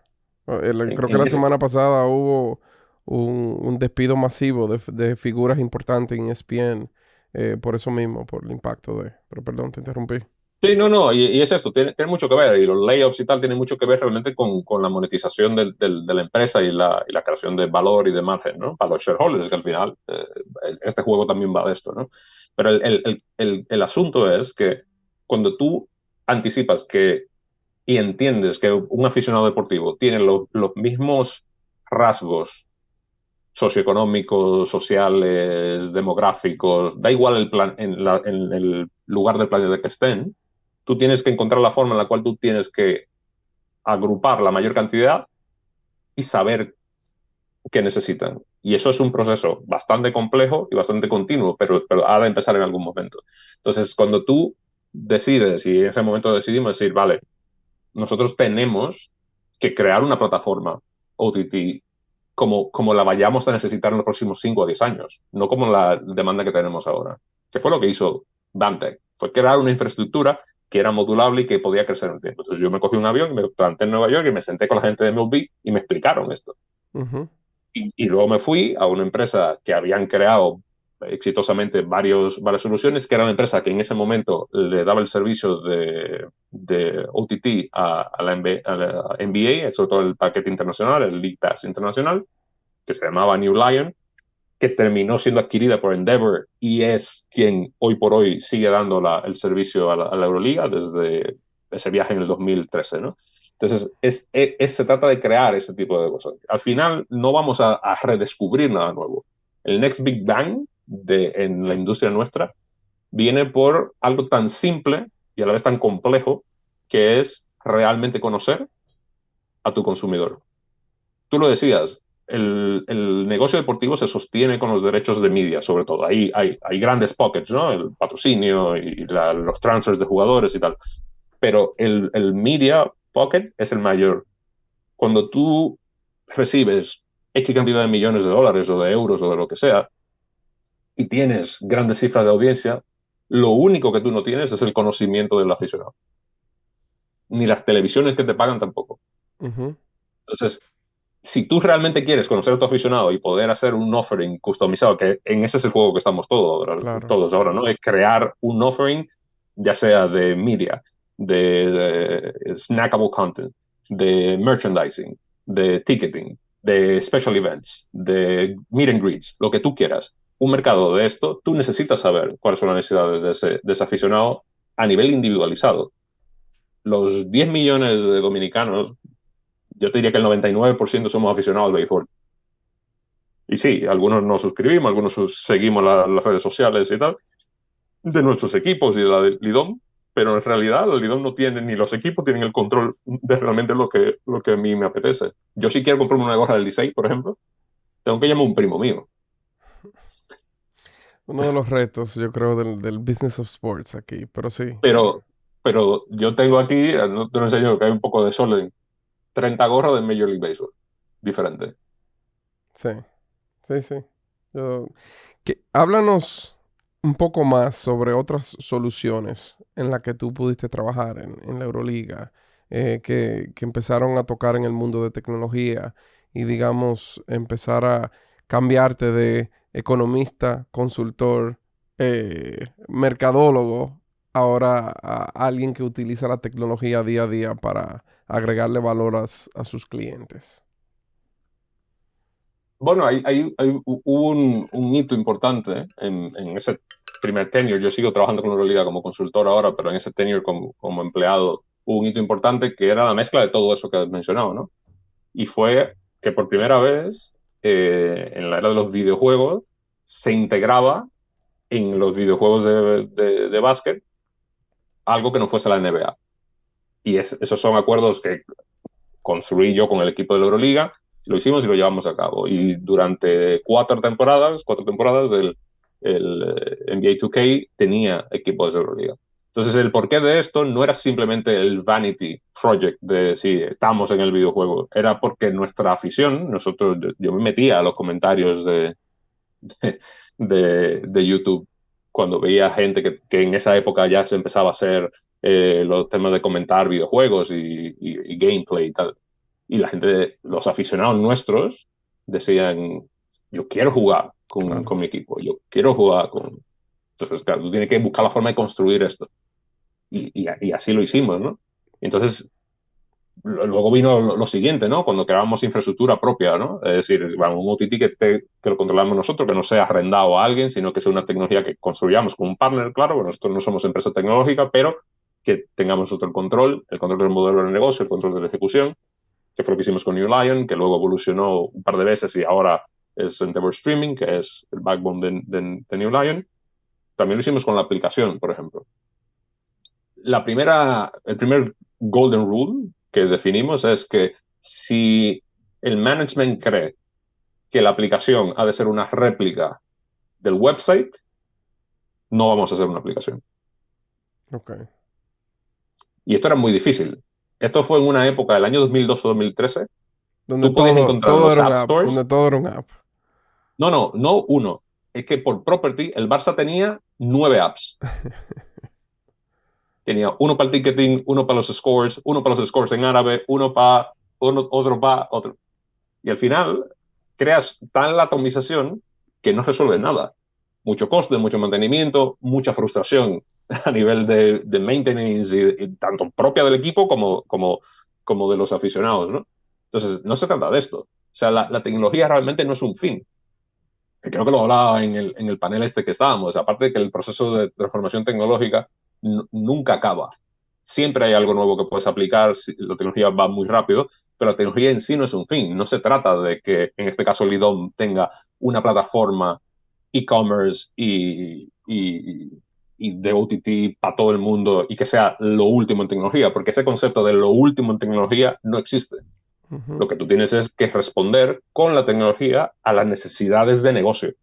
en, Creo que en la ese, semana pasada hubo un despido masivo de figuras importantes en ESPN por eso mismo, por el impacto de... Pero perdón, te interrumpí. sí, no, no, y es esto, tiene mucho que ver, y los layoffs y tal tienen mucho que ver realmente con la monetización de la empresa y la creación de valor y de margen, ¿no? Para los shareholders, que al final este juego también va de esto, ¿no? Pero el asunto es que cuando tú anticipas que y entiendes que un aficionado deportivo tiene los mismos rasgos socioeconómicos, sociales, demográficos, da igual el plan, en el lugar del planeta que estén, tú tienes que encontrar la forma en la cual tú tienes que agrupar la mayor cantidad y saber qué necesitan. Y eso es un proceso bastante complejo y bastante continuo, pero ha de empezar en algún momento. Entonces, cuando tú decides, y en ese momento decidimos decir, vale, nosotros tenemos que crear una plataforma OTT como la vayamos a necesitar en los próximos 5 o 10 años, no como la demanda que tenemos ahora. Que fue lo que hizo BAMTech, fue crear una infraestructura que era modulable y que podía crecer en el tiempo. Entonces yo me cogí un avión y me planté en Nueva York y me senté con la gente de MLB y me explicaron esto. Ujú. Y luego me fui a una empresa que habían creado exitosamente varias soluciones, que era una empresa que en ese momento le daba el servicio de OTT a la NBA, sobre todo el paquete internacional, el League Pass internacional, que se llamaba New Lion, que terminó siendo adquirida por Endeavor y es quien hoy por hoy sigue dando el servicio a la Euroliga desde ese viaje en el 2013, ¿no? Entonces, se trata de crear ese tipo de cosas. Al final, no vamos a redescubrir nada nuevo. El next big bang en la industria nuestra viene por algo tan simple y a la vez tan complejo, que es realmente conocer a tu consumidor. Tú lo decías, el negocio deportivo se sostiene con los derechos de media, sobre todo. Ahí hay grandes pockets, ¿no? El patrocinio y los transfers de jugadores y tal. Pero el media pocket es el mayor. Cuando tú recibes X cantidad de millones de dólares o de euros o de lo que sea y tienes grandes cifras de audiencia, lo único que tú no tienes es el conocimiento del aficionado. Ni las televisiones que te pagan tampoco. Ujú. Entonces, si tú realmente quieres conocer a tu aficionado y poder hacer un offering customizado, que en ese es el juego que estamos Claro. todos ahora, ¿no? Es crear un offering, ya sea de media, de snackable content, de merchandising, de ticketing, de special events, de meet and greets, lo que tú quieras. Un mercado de esto, tú necesitas saber cuáles son las necesidades de ese aficionado a nivel individualizado. Los 10 millones de dominicanos, yo te diría que el 99% somos aficionados al béisbol. Y sí, algunos nos suscribimos, algunos seguimos las redes sociales y tal, de nuestros equipos y de la del Lidón, pero en realidad el Lidón no tiene, ni los equipos tienen el control de realmente lo que a mí me apetece. Yo si quiero comprarme una gorra del Licey, por ejemplo, tengo que llamar a un primo mío. Uno de los retos, yo creo, del business of sports aquí, pero sí. Pero yo tengo aquí, no te lo enseño, que hay un poco de desorden, 30 gorras de Major League Baseball, diferente. Sí, sí, sí. Yo- háblanos un poco más sobre otras soluciones en las que tú pudiste trabajar en la Euroliga, que empezaron a tocar en el mundo de tecnología y, digamos, empezar a cambiarte de economista, consultor, mercadólogo, ahora a alguien que utiliza la tecnología día a día para agregarle valor a sus clientes. Bueno, hubo un hito importante en ese primer tenure. Yo sigo trabajando con Euroliga como consultor ahora, pero en ese tenure como empleado hubo un hito importante que era la mezcla de todo eso que has mencionado, ¿no? Y fue que por primera vez en la era de los videojuegos se integraba en los videojuegos de básquet algo que no fuese la NBA. Y esos son acuerdos que construí yo con el equipo de la Euroliga, lo hicimos y lo llevamos a cabo. Y durante cuatro temporadas, el NBA 2K tenía equipos de Euroliga. Entonces, el porqué de esto no era simplemente el vanity project de si estamos en el videojuego, era porque nuestra afición, yo me metía a los comentarios de YouTube cuando veía gente que en esa época ya se empezaba a hacer los temas de comentar videojuegos y gameplay y tal. Y la gente, los aficionados nuestros, decían, yo quiero jugar Claro. con mi equipo, yo quiero jugar con... Entonces, claro, tú tienes que buscar la forma de construir esto. Y así lo hicimos, ¿no? Entonces, luego vino lo siguiente, ¿no? Cuando creamos infraestructura propia, ¿no? Es decir, bueno, un OTT que lo controlamos nosotros, que no sea arrendado a alguien, sino que sea una tecnología que construyamos con un partner, claro, bueno, nosotros no somos empresa tecnológica, pero que tengamos nosotros el control del modelo de negocio, el control de la ejecución, que fue lo que hicimos con New Lion, que luego evolucionó un par de veces y ahora es Endeavor Streaming, que es el backbone de New Lion. También lo hicimos con la aplicación, por ejemplo. El primer golden rule que definimos es que si el management cree que la aplicación ha de ser una réplica del website, no vamos a hacer una aplicación. Okay. Y esto era muy difícil. Esto fue en una época del año 2012 o 2013. Donde Tú podías encontrar en todo los era un App app, Stores. donde todo era un app. No uno. Es que por property el Barça tenía 9 apps. Tenía uno para el ticketing, uno para los scores, uno para los scores en árabe, otro para otro. Y al final creas tan la atomización que no resuelve nada. Mucho coste, mucho mantenimiento, mucha frustración a nivel de maintenance y tanto propia del equipo como de los aficionados, ¿no? Entonces, no se trata de esto. O sea, la tecnología realmente no es un fin. Creo que lo hablaba en el panel este que estábamos. Aparte de que el proceso de transformación tecnológica nunca acaba. Siempre hay algo nuevo que puedes aplicar, la tecnología va muy rápido, pero la tecnología en sí no es un fin. No se trata de que, en este caso, Lidom tenga una plataforma e-commerce y de OTT para todo el mundo y que sea lo último en tecnología, porque ese concepto de lo último en tecnología no existe. Lo que tú tienes es que responder con la tecnología a las necesidades de negocio.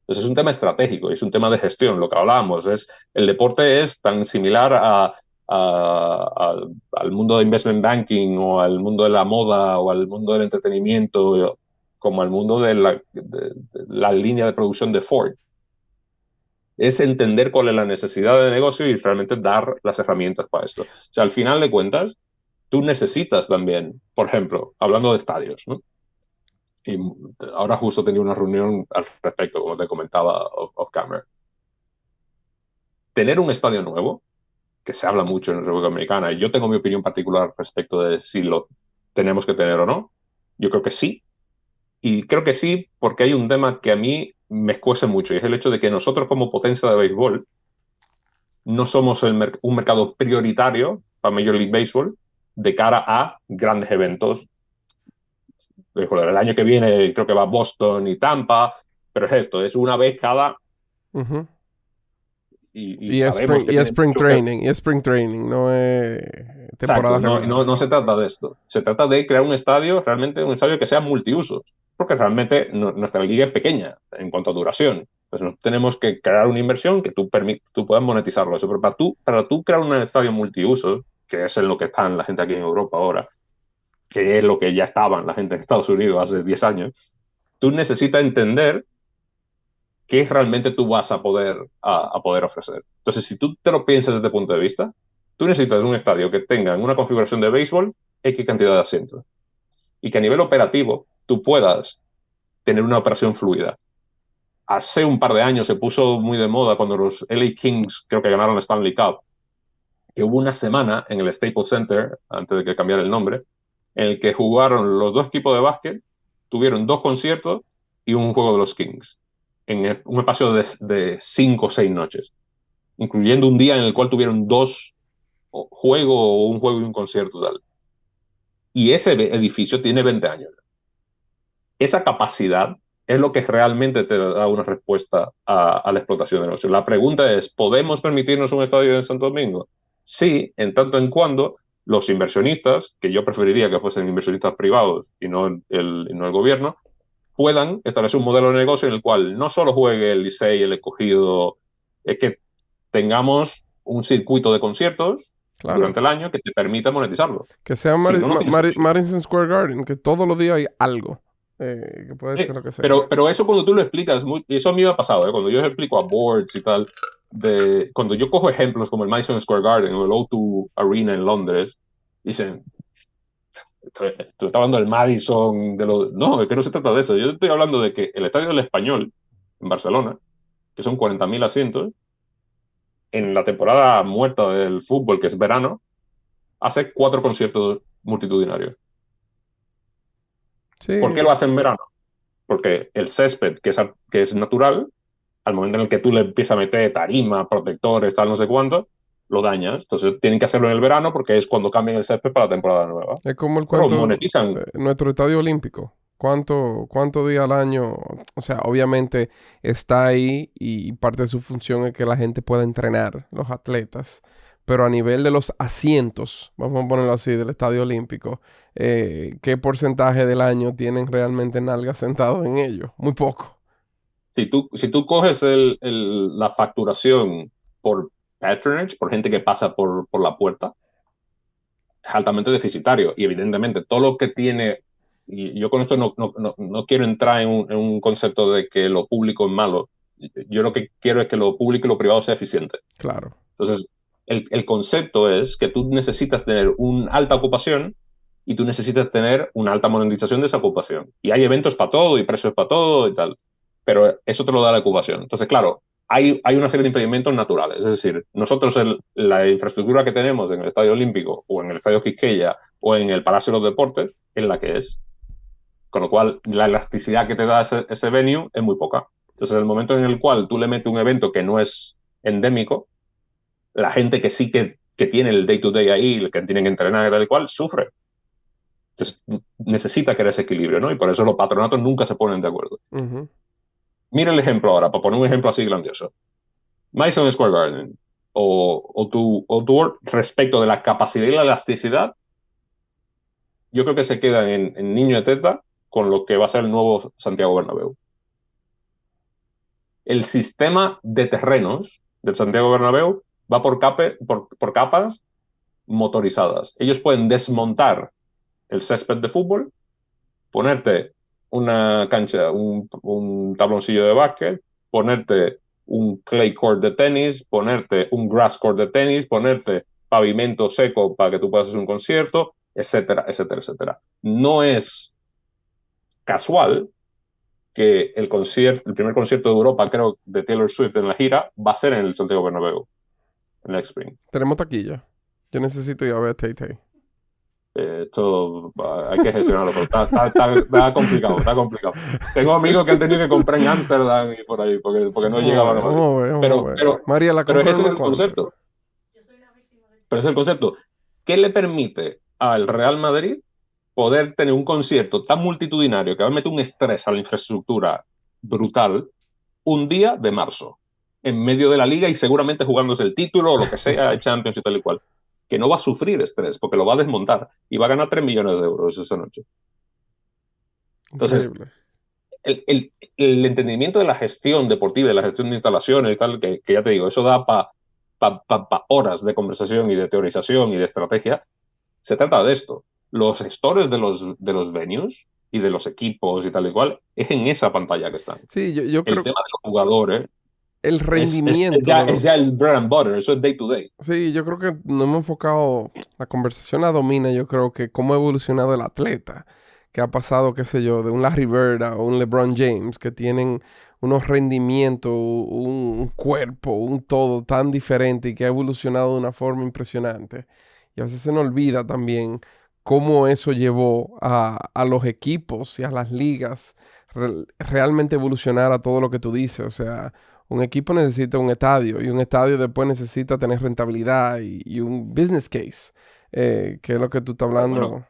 Entonces es un tema estratégico, es un tema de gestión. Lo que hablábamos es, el deporte es tan similar al mundo de investment banking o al mundo de la moda o al mundo del entretenimiento como al mundo de la línea de producción de Ford. Es entender cuál es la necesidad de negocio y realmente dar las herramientas para esto. O sea, al final de cuentas, tú necesitas también, por ejemplo, hablando de estadios, ¿no? Y ahora justo tenía una reunión al respecto, como te comentaba, off camera. Tener un estadio nuevo, que se habla mucho en la República Dominicana, y yo tengo mi opinión particular respecto de si lo tenemos que tener o no. Yo creo que sí. Y creo que sí porque hay un tema que a mí me escuece mucho, y es el hecho de que nosotros como potencia de béisbol no somos un mercado prioritario para Major League Baseball de cara a grandes eventos. El año que viene creo que va Boston y Tampa, pero es esto, es una vez cada Uh-huh. y sabemos que Y es tiene spring mucho que... training, y es spring training, no es temporada Exacto, regular. no se trata de esto. Se trata de crear un estadio, realmente un estadio que sea multiusos, porque realmente nuestra liga es pequeña en cuanto a duración. Pues no, tenemos que crear una inversión que tú puedas monetizarlo. Eso, pero para tú crear un estadio multiusos, que es en lo que están la gente aquí en Europa ahora, que es lo que ya estaban la gente en Estados Unidos hace 10 años, tú necesitas entender qué realmente tú vas a poder ofrecer. Entonces, si tú te lo piensas desde este punto de vista, tú necesitas un estadio que tenga una configuración de béisbol, X cantidad de asientos, y que a nivel operativo tú puedas tener una operación fluida. Hace un par de años se puso muy de moda cuando los LA Kings creo que ganaron la Stanley Cup, que hubo una semana en el Staples Center, antes de que cambiara el nombre, en el que jugaron los dos equipos de básquet, tuvieron dos conciertos y un juego de los Kings, en un espacio de 5 o 6 noches, incluyendo un día en el cual tuvieron dos juegos o un juego y un concierto tal. Y ese edificio tiene 20 años. Esa capacidad es lo que realmente te da una respuesta a la explotación de negocio. La pregunta es, ¿podemos permitirnos un estadio en Santo Domingo? Sí, en tanto en cuando los inversionistas, que yo preferiría que fuesen inversionistas privados y no el gobierno, puedan establecer un modelo de negocio en el cual no solo juegue el Licey, el Escogido, es que tengamos un circuito de conciertos Claro. durante el año que te permita monetizarlo. Que sea Si no, no tiene sentido. Madison Square Garden, que todos los días hay algo. Que puede ser lo que sea. Pero eso cuando tú lo explicas, eso a mí me ha pasado, ¿eh? Cuando yo explico a boards y tal, cuando yo cojo ejemplos como el Madison Square Garden o el O2 Arena en Londres, dicen, tú estás hablando del Madison, no, es que no se trata de eso. Yo estoy hablando de que el Estadio del Español en Barcelona, que son 40.000 asientos, en la temporada muerta del fútbol, que es verano, hace 4 conciertos multitudinarios. ¿Por qué Sí, lo hace en verano? Porque el césped, que es natural, al momento en el que tú le empiezas a meter tarima, protectores, tal, no sé cuánto, lo dañas. Entonces tienen que hacerlo en el verano porque es cuando cambian el césped para la temporada nueva. Es como el Pero cuento, monetizan. nuestro estadio olímpico. ¿Cuánto día al año? O sea, obviamente está ahí y parte de su función es que la gente pueda entrenar, los atletas. Pero a nivel de los asientos, vamos a ponerlo así, del estadio olímpico, ¿qué porcentaje del año tienen realmente nalgas sentados en ellos? Muy poco. Si tú coges la facturación por patronage, por gente que pasa por la puerta, es altamente deficitario. Y evidentemente todo lo que tiene, y yo con esto no quiero entrar en un concepto de que lo público es malo. Yo lo que quiero es que lo público y lo privado sea eficiente. Claro. Entonces, el concepto es que tú necesitas tener una alta ocupación y tú necesitas tener una alta monetización de esa ocupación. Y hay eventos para todo y precios para todo y tal. Pero eso te lo da la ocupación. Entonces, claro, hay una serie de impedimentos naturales. Es decir, nosotros la infraestructura que tenemos en el Estadio Olímpico o en el Estadio Quisqueya o en el Palacio de los Deportes es la que es. Con lo cual, la elasticidad que te da ese venue es muy poca. Entonces, el momento en el cual tú le metes un evento que no es endémico, la gente que sí que tiene el day-to-day ahí, el que tienen que entrenar y tal y cual, sufre. Entonces, necesita crear ese equilibrio, ¿no? Y por eso los patronatos nunca se ponen de acuerdo. Ujú. Mira el ejemplo ahora, para poner un ejemplo así grandioso. Madison Square Garden o tu respecto de la capacidad y la elasticidad, yo creo que se quedan en niño de teta con lo que va a ser el nuevo Santiago Bernabéu. El sistema de terrenos del Santiago Bernabéu va por capas motorizadas. Ellos pueden desmontar el césped de fútbol, ponerte una cancha, un tabloncillo de básquet, ponerte un clay court de tenis, ponerte un grass court de tenis, ponerte pavimento seco para que tú puedas hacer un concierto, etcétera, etcétera, etcétera. No es casual que el primer concierto de Europa, creo, de Taylor Swift en la gira, va a ser en el Santiago Bernabéu, en el Spring. Tenemos taquilla. Yo necesito ir a ver a Tay Tay. Esto hay que gestionarlo, pero está complicado, está complicado. Tengo amigos que han tenido que comprar en Ámsterdam y por ahí, porque no Vamos a llegaban a ver, Madrid. vamos a ver, vamos Pero, a ver. pero, María, la pero compro en ese es unos el cuantos. concepto. Pero ese es el concepto. ¿Qué le permite al Real Madrid poder tener un concierto tan multitudinario que va a meter un estrés a la infraestructura brutal un día de marzo, en medio de la liga y seguramente jugándose el título o lo que sea, Champions y tal y cual? Que no va a sufrir estrés porque lo va a desmontar y va a ganar 3 millones de euros esa noche. Entonces, Increíble. el entendimiento de la gestión deportiva, de la gestión de instalaciones y tal, que ya te digo, eso da para horas de conversación y de teorización y de estrategia. Se trata de esto. Los gestores de los venues y de los equipos y tal y cual, es en esa pantalla que están. Sí, yo El creo tema de los jugadores el es rendimiento ya, de es los... ya el bread and butter, eso es day to day. Sí, yo creo que no hemos enfocado, la conversación la domina, yo creo que cómo ha evolucionado el atleta, que ha pasado, qué sé yo, de un Larry Bird a un LeBron James, que tienen unos rendimientos, un cuerpo, un todo tan diferente y que ha evolucionado de una forma impresionante. Y a veces se nos olvida también cómo eso llevó a los equipos y a las ligas realmente evolucionar a todo lo que tú dices, o sea... Un equipo necesita un estadio y un estadio después necesita tener rentabilidad y un business case, que es lo que tú estás Pero bueno,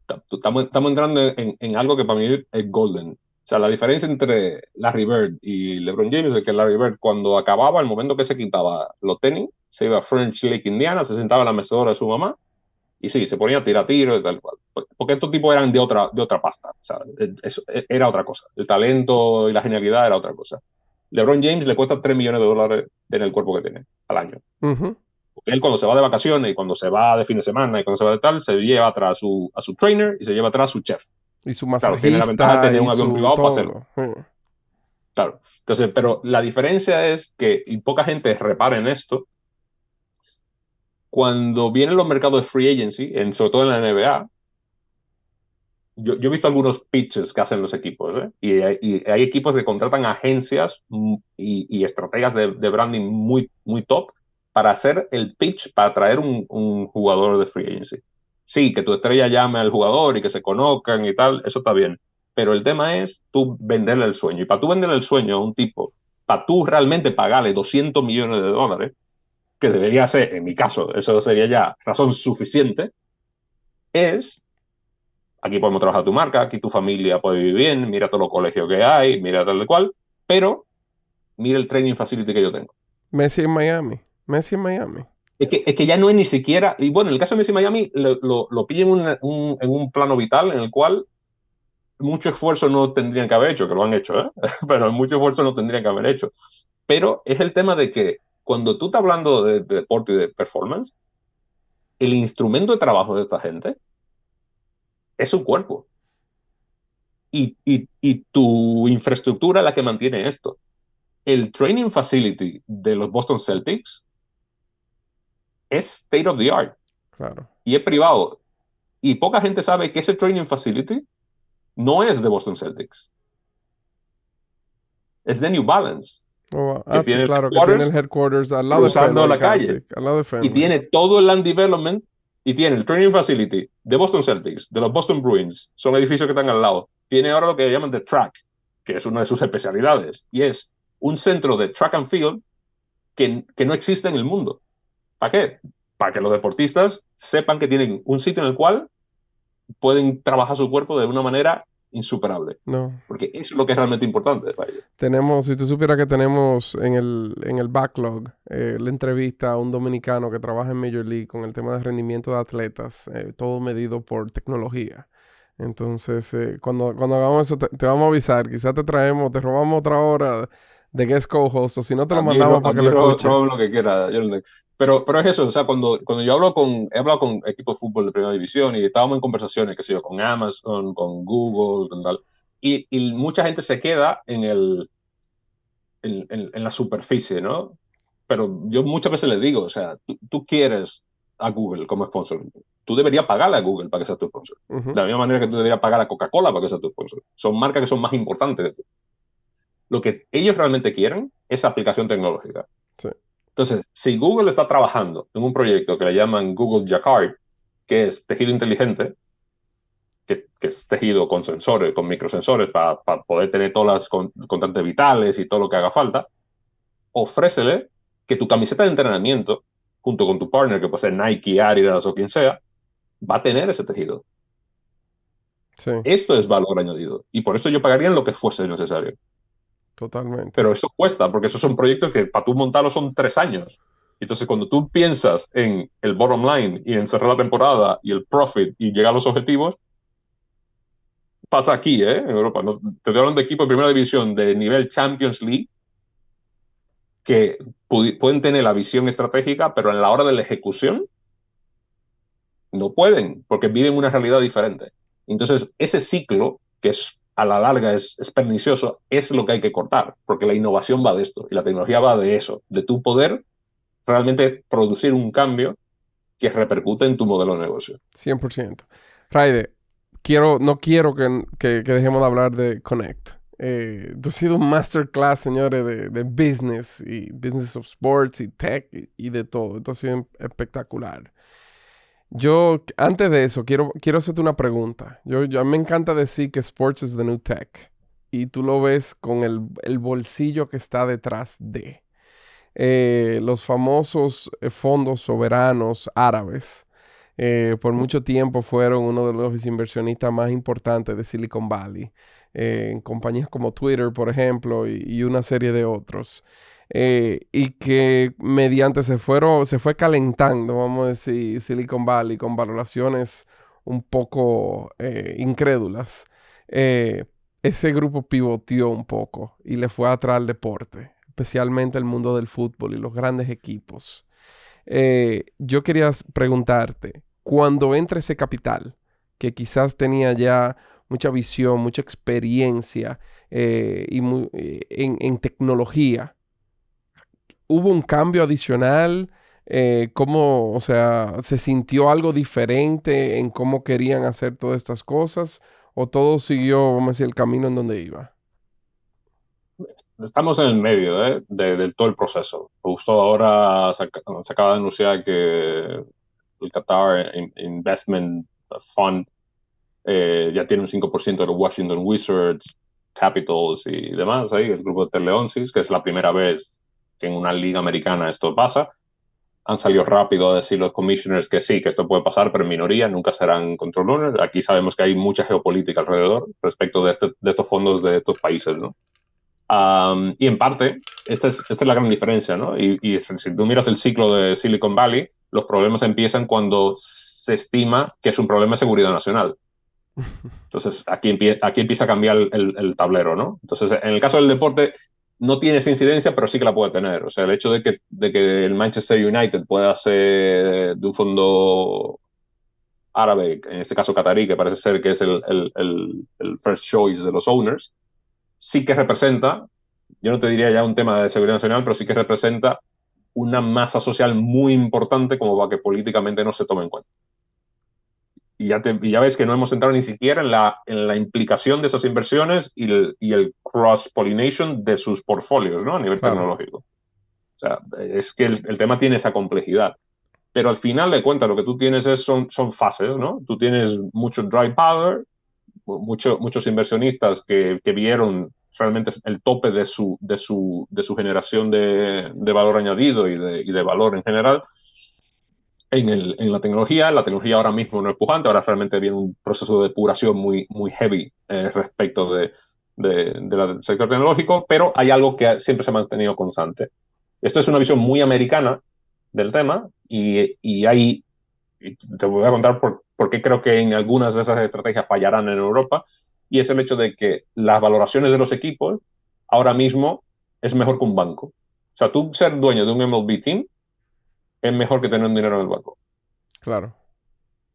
hablando. estamos entrando en algo que para mí es golden. O sea, la diferencia entre Larry Bird y LeBron James es que Larry Bird, cuando acababa, el momento que se quitaba los tenis, se iba a French Lake, Indiana, se sentaba en la mecedora de su mamá y sí, se ponía a tirar tiros y tal cual. Porque estos tipos eran de otra pasta. O sea, era otra cosa. El talento y la genialidad era otra cosa. LeBron James le cuesta 3 millones de dólares tener el cuerpo que tiene al año. Ujú. Porque él cuando se va de vacaciones y cuando se va de fin de semana y cuando se va de tal, se lleva atrás a su trainer y se lleva atrás a su chef. Y su Claro, tiene la ventaja de masajista tener y un avión su privado para hacerlo. todo. Claro. Entonces, pero la diferencia es que, y poca gente repara en esto, cuando vienen los mercados de free agency, sobre todo en la NBA, yo he visto algunos pitches que hacen los equipos, ¿eh? Y hay equipos que contratan agencias y estrategas de branding muy, muy top para hacer el pitch para traer un jugador de free agency. Sí, que tu estrella llame al jugador y que se conozcan y tal, eso está bien. Pero el tema es tú venderle el sueño. Y para tú venderle el sueño a un tipo, para tú realmente pagarle 200 millones de dólares, que debería ser, en mi caso, eso sería ya razón suficiente, es, aquí podemos trabajar tu marca, aquí tu familia puede vivir bien, mira todos los colegios que hay, mira tal y cual, pero mira el training facility que yo tengo. Messi en Miami. Messi en Miami. Es que ya no es ni siquiera, y bueno, en el caso de Messi Miami lo pilla en un plano vital en el cual mucho esfuerzo no tendrían que haber hecho, que lo han hecho, ¿eh? Pero mucho esfuerzo no tendrían que haber hecho. Pero es el tema de que cuando tú estás hablando de deporte y de performance, el instrumento de trabajo de esta gente es su cuerpo. Y tu infraestructura es la que mantiene esto. El training facility de los Boston Celtics es state of the art Claro. y es privado. Y poca gente sabe que ese training facility no es de Boston Celtics. Es de New Balance, Oh, wow. que Sí, tiene el claro, que tiene el headquarters headquarters al lado de cruzando Fenway la casi. calle. Al lado de Y Fenway. tiene todo el land development y tiene el training facility de Boston Celtics, de los Boston Bruins, son edificios que están al lado. Tiene ahora lo que llaman The Track, que es una de sus especialidades, y es un centro de track and field que no existe en el mundo. ¿Para qué? Para que los deportistas sepan que tienen un sitio en el cual pueden trabajar su cuerpo de una manera insuperable. No. Porque eso es lo que es realmente importante para ellos. Tenemos, si tú supieras que tenemos en el backlog la entrevista a un dominicano que trabaja en Major League con el tema de rendimiento de atletas, todo medido por tecnología. Entonces, cuando hagamos eso, te vamos a avisar. Quizás te traemos, te robamos otra hora de guest co-host, o si no, te lo mandamos para que lo escuche. Lo que quiera. Pero es eso, o sea, cuando yo he hablado con equipos de fútbol de primera división y estábamos en conversaciones, qué sé yo, con Amazon, con Google, con tal, y mucha gente se queda en la superficie, ¿no? Pero yo muchas veces les digo, o sea, tú quieres a Google como sponsor, tú deberías pagarle a Google para que sea tu sponsor. Ujú. De la misma manera que tú deberías pagar a Coca-Cola para que sea tu sponsor. Son marcas que son más importantes que tú. Lo que ellos realmente quieren es aplicación tecnológica. Sí, Entonces, si Google está trabajando en un proyecto que le llaman Google Jacquard, que es tejido inteligente, que es tejido con sensores, con microsensores, para poder tener todas las constantes vitales y todo lo que haga falta, ofrécele que tu camiseta de entrenamiento, junto con tu partner, que puede ser Nike, Adidas o quien sea, va a tener ese tejido. sí, Esto es valor añadido. Y por eso yo pagaría en lo que fuese necesario. totalmente. Pero esto cuesta, porque esos son proyectos que para tú montarlos son 3 años. Entonces, cuando tú piensas en el bottom line y en cerrar la temporada y el profit y llegar a los objetivos, pasa aquí, ¿eh? En Europa. ¿No? Te estoy hablando de equipos de primera división de nivel Champions League que pueden tener la visión estratégica, pero en la hora de la ejecución no pueden, porque viven una realidad diferente. Entonces, ese ciclo, que es a la larga es pernicioso, es lo que hay que cortar, porque la innovación va de esto y la tecnología va de eso, de tu poder realmente producir un cambio que repercute en tu modelo de negocio. 100%. Raide, no quiero que dejemos de hablar de Connect. Tú has sido un masterclass, señores, de business y business of sports y tech y de todo. Esto ha sido espectacular. Yo, antes de eso, quiero hacerte una pregunta. A mí me encanta decir que sports is the new tech. Y tú lo ves con el bolsillo que está detrás de los famosos fondos soberanos árabes. Por mucho tiempo fueron uno de los inversionistas más importantes de Silicon Valley, en compañías como Twitter, por ejemplo, y una serie de otros. Y que mediante se fue calentando, vamos a decir, Silicon Valley con valoraciones un poco incrédulas. Ese grupo pivoteó un poco y le fue atrás al deporte, especialmente el mundo del fútbol y los grandes equipos. Yo quería preguntarte, cuando entra ese capital, que quizás tenía ya mucha visión, mucha experiencia en tecnología, ¿hubo un cambio adicional? ¿Cómo, o sea, se sintió algo diferente en cómo querían hacer todas estas cosas? ¿O todo siguió, vamos a decir, el camino en donde iba? Estamos en el medio del todo el proceso. Justo ahora se acaba de anunciar que el Qatar Investment Fund ya tiene un 5% de los Washington Wizards, Capitals y demás, ahí, el grupo de Terleonsis, que es la primera vez que en una liga americana esto pasa. han salido rápido a decir los commissioners que sí, que esto puede pasar, pero en minoría, nunca serán control owners. Aquí sabemos que hay mucha geopolítica alrededor respecto de estos fondos de estos países, ¿no? Y en parte, esta es la gran diferencia, ¿no? Y si tú miras el ciclo de Silicon Valley, los problemas empiezan cuando se estima que es un problema de seguridad nacional. Entonces, aquí empieza a cambiar el tablero, ¿no? Entonces, en el caso del deporte, no tiene esa incidencia, pero sí que la puede tener. O sea, el hecho de que el Manchester United pueda ser de un fondo árabe, en este caso catarí, que parece ser que es el first choice de los owners, sí que representa, yo no te diría ya un tema de seguridad nacional, pero sí que representa una masa social muy importante como para que políticamente no se tome en cuenta. Y ya ves que no hemos entrado ni siquiera en la implicación de esas inversiones y el cross-pollination de sus portfolios, ¿no? A nivel tecnológico. O sea, es que el tema tiene esa complejidad. Pero al final de cuentas lo que tú tienes son fases, ¿no? Tú tienes mucho dry powder, muchos inversionistas que vieron realmente el tope de su generación de valor añadido y de valor en general en la tecnología. La tecnología ahora mismo no es pujante, ahora realmente viene un proceso de depuración muy heavy respecto del sector tecnológico, pero hay algo que siempre se ha mantenido constante. Esto es una visión muy americana del tema y hay, y te voy a contar por qué creo que en algunas de esas estrategias fallarán en Europa, y es el hecho de que las valoraciones de los equipos ahora mismo es mejor que un banco. O sea, tú ser dueño de un MLB team es mejor que tener un dinero en el banco. Claro.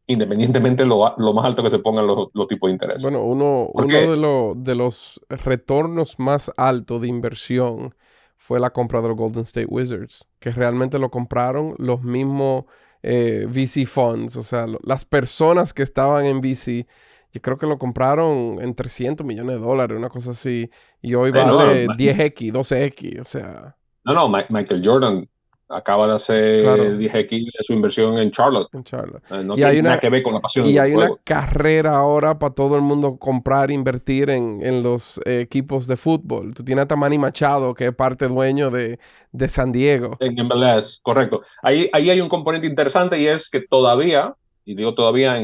Independientemente lo más alto que se pongan los tipos de interés. Bueno, ¿Por uno qué? de los retornos más altos de inversión fue la compra de los Golden State Wizards, que realmente lo compraron los mismos VC funds, o sea, las personas que estaban en VC, yo creo que lo compraron en 300 millones de dólares, una cosa así, y hoy No, vale 10x, 12x, o sea, no, Michael Jordan acaba de hacer claro, 10x de su inversión en Charlotte. en Charlotte. No Y tiene hay nada una, que ver con la pasión Y del hay una juego. carrera ahora para todo el mundo comprar, invertir en los equipos de fútbol. Tú tienes a Manny Machado, que es parte dueño de San Diego. En MLS, correcto. Ahí hay un componente interesante y es que todavía, y digo todavía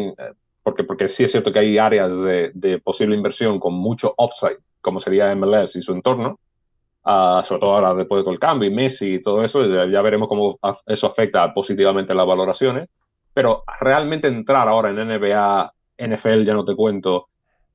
porque sí es cierto que hay áreas de posible inversión con mucho upside, como sería MLS y su entorno, sobre todo ahora después de todo el cambio y Messi y todo eso, ya veremos cómo eso afecta positivamente las valoraciones, pero realmente entrar ahora en NBA, NFL, ya no te cuento,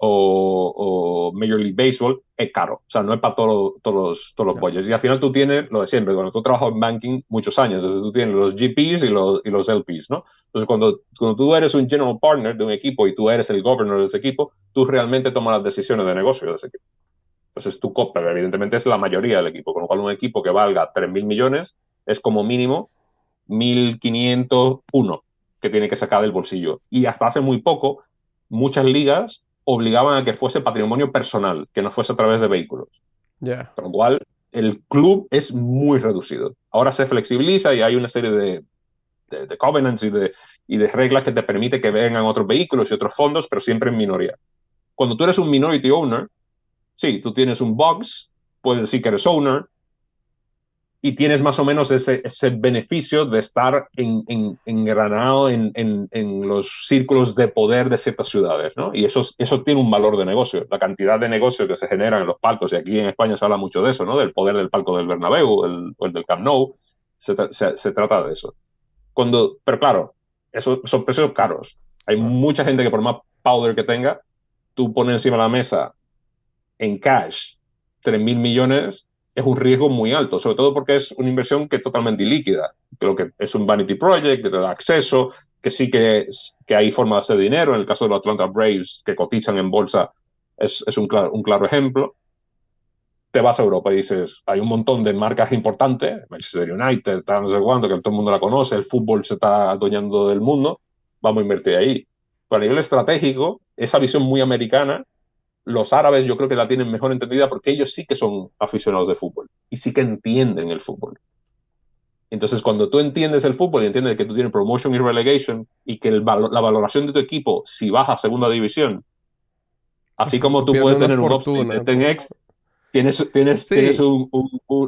o Major League Baseball, es caro. O sea, no es para todos los Ya. bollos. Y al final tú tienes lo de siempre. Cuando tú trabajas en banking muchos años, entonces tú tienes los GPs y los LPs, ¿no? Entonces, cuando tú eres un general partner de un equipo y tú eres el governor de ese equipo, tú realmente tomas las decisiones de negocio de ese equipo. Entonces tú compras, evidentemente es la mayoría del equipo, con lo cual un equipo que valga 3.000 millones es como mínimo 1.501 que tiene que sacar del bolsillo. Y hasta hace muy poco, muchas ligas obligaban a que fuese patrimonio personal, que no fuese a través de vehículos. Ya. Con lo cual, el club es muy reducido. Ahora se flexibiliza y hay una serie de covenants y de reglas que te permite que vengan otros vehículos y otros fondos, pero siempre en minoría. Cuando tú eres un minority owner, sí, tú tienes un box, puedes decir que eres owner y tienes más o menos ese beneficio de estar engranado en los círculos de poder de ciertas ciudades, ¿no? Y eso tiene un valor de negocio. La cantidad de negocio que se genera en los palcos, y aquí en España se habla mucho de eso, ¿no? Del poder del palco del Bernabéu o el del Camp Nou, se trata de eso. Pero claro, son precios caros. Hay Claro. mucha gente que por más powder que tenga, tú pones encima de la mesa en cash 3.000 millones es un riesgo muy alto, sobre todo porque es una inversión que es totalmente ilíquida. Creo que es un vanity project que te da acceso, que sí que hay forma de hacer dinero. En el caso de los Atlanta Braves, que cotizan en bolsa, es un claro ejemplo. Te vas a Europa y dices, hay un montón de marcas importantes, Manchester United, tal, no sé cuánto, que todo el mundo la conoce, el fútbol se está adueñando del mundo, vamos a invertir ahí. Pero a nivel estratégico, esa visión muy americana los árabes yo creo que la tienen mejor entendida porque ellos sí que son aficionados de fútbol y sí que entienden el fútbol. Entonces, cuando tú entiendes el fútbol y entiendes que tú tienes promotion y relegation y que la valoración de tu equipo, si baja a segunda división, así Ajá, como tú tú pierdes puedes una tener un upside de fortuna. 10x, tienes Sí,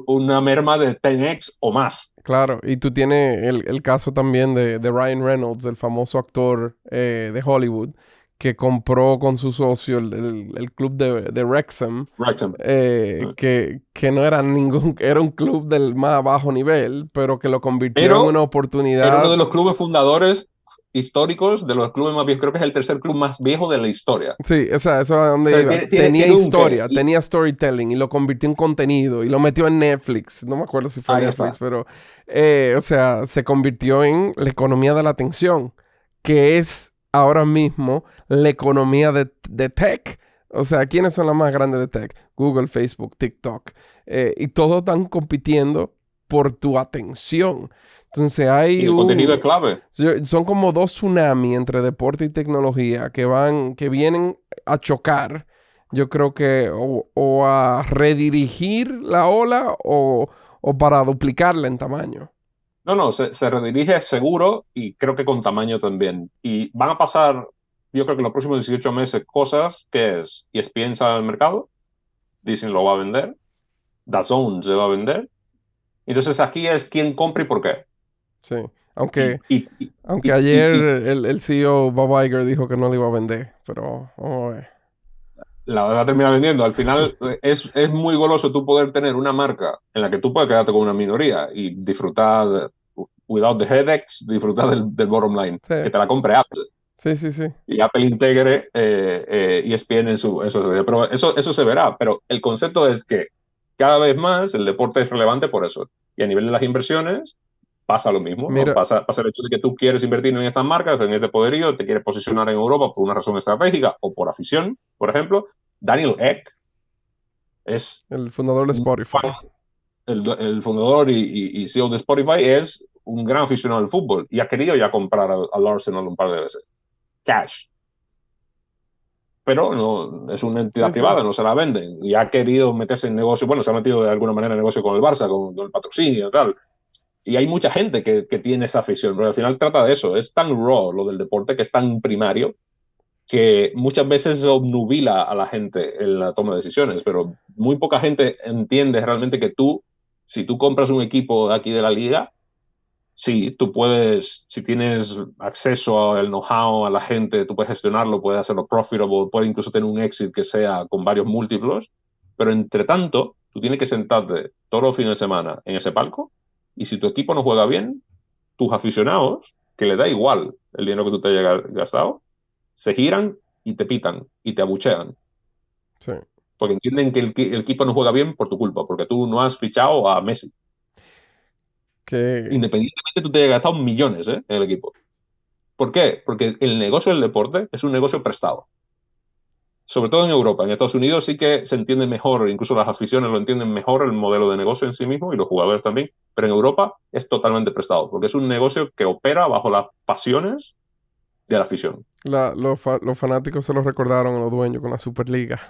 una merma de 10x o más. claro. Y tú tienes el caso también de Ryan Reynolds, el famoso actor de Hollywood, que compró con su socio el club de Wrexham, Wrexham. que no era ningún, era un club del más bajo nivel, pero que lo convirtió en Pero una era uno oportunidad. de los clubes fundadores históricos, de los clubes más viejos. Creo que es el tercer club más viejo de la historia. Sí, o sea, eso es a donde O sea, iba. Tenía tiene un qué. historia, tenía storytelling y lo convirtió en contenido y lo metió en Netflix. No me acuerdo si fue Ahí Netflix, está. pero, o sea, se convirtió en la economía de la atención, que es ahora mismo la economía de tech. O sea, ¿quiénes son las más grandes de tech? Google, Facebook, TikTok. Y todos están compitiendo por tu atención. Entonces Y hay el contenido es un, clave. son como dos tsunamis entre deporte y tecnología que vienen a chocar. Yo creo que o a redirigir la ola o para duplicarla en tamaño. No, no, se redirige seguro y creo que con tamaño también. Y van a pasar, yo creo que en los próximos 18 meses, cosas que es ESPN sale al mercado, Disney lo va a vender, DAZN se va a vender. Entonces aquí es quién compra y por qué. Sí. Y, Aunque, y, aunque y, ayer y, y el CEO Bob Iger dijo que no le iba a vender. Pero vamos a ver. la va a terminar vendiendo. Al final es muy goloso tú poder tener una marca en la que tú puedes quedarte con una minoría y disfrutar, without the headaches, disfrutar del bottom line, Sí, que te la compre Apple sí, sí, sí. y Apple integre ESPN en su sociedad. Pero eso se verá. Pero el concepto es que cada vez más el deporte es relevante por eso. Y a nivel de las inversiones pasa lo mismo, ¿no? Mira, Pasa el hecho de que tú quieres invertir en estas marcas, en este poderío, te quieres posicionar en Europa por una razón estratégica o por afición, por ejemplo. Daniel Ek es el fundador de un fan, Spotify. el fundador y CEO de Spotify es un gran aficionado al fútbol y ha querido ya comprar al Arsenal un par de veces. Cash. Pero no es una entidad Sí, sí. privada, no se la venden. Y ha querido meterse en negocio, bueno, se ha metido de alguna manera en negocio con el Barça, con el patrocinio y tal. Y hay mucha gente que tiene esa afición, pero al final trata de eso. Es tan raw lo del deporte, que es tan primario, que muchas veces obnubila a la gente en la toma de decisiones, pero muy poca gente entiende realmente que tú, si tú compras un equipo de aquí de la liga, sí, tú puedes, si tienes acceso al know-how, a la gente, tú puedes gestionarlo, puedes hacerlo profitable, puedes incluso tener un exit que sea con varios múltiplos, pero entre tanto, tú tienes que sentarte todos los fines de semana en ese palco y si tu equipo no juega bien, tus aficionados, que le da igual el dinero que tú te hayas gastado, se giran y te pitan y te abuchean, Sí. porque entienden que el equipo no juega bien por tu culpa, porque tú no has fichado a Messi. Que, Independientemente tú te hayas gastado millones en el equipo. ¿Por qué? Porque el negocio del deporte es un negocio prestado. Sobre todo en Europa. En Estados Unidos sí que se entiende mejor, incluso las aficiones lo entienden mejor el modelo de negocio en sí mismo y los jugadores también. Pero en Europa es totalmente prestado, porque es un negocio que opera bajo las pasiones de la afición. los fanáticos se lo recordaron a los dueños con la Superliga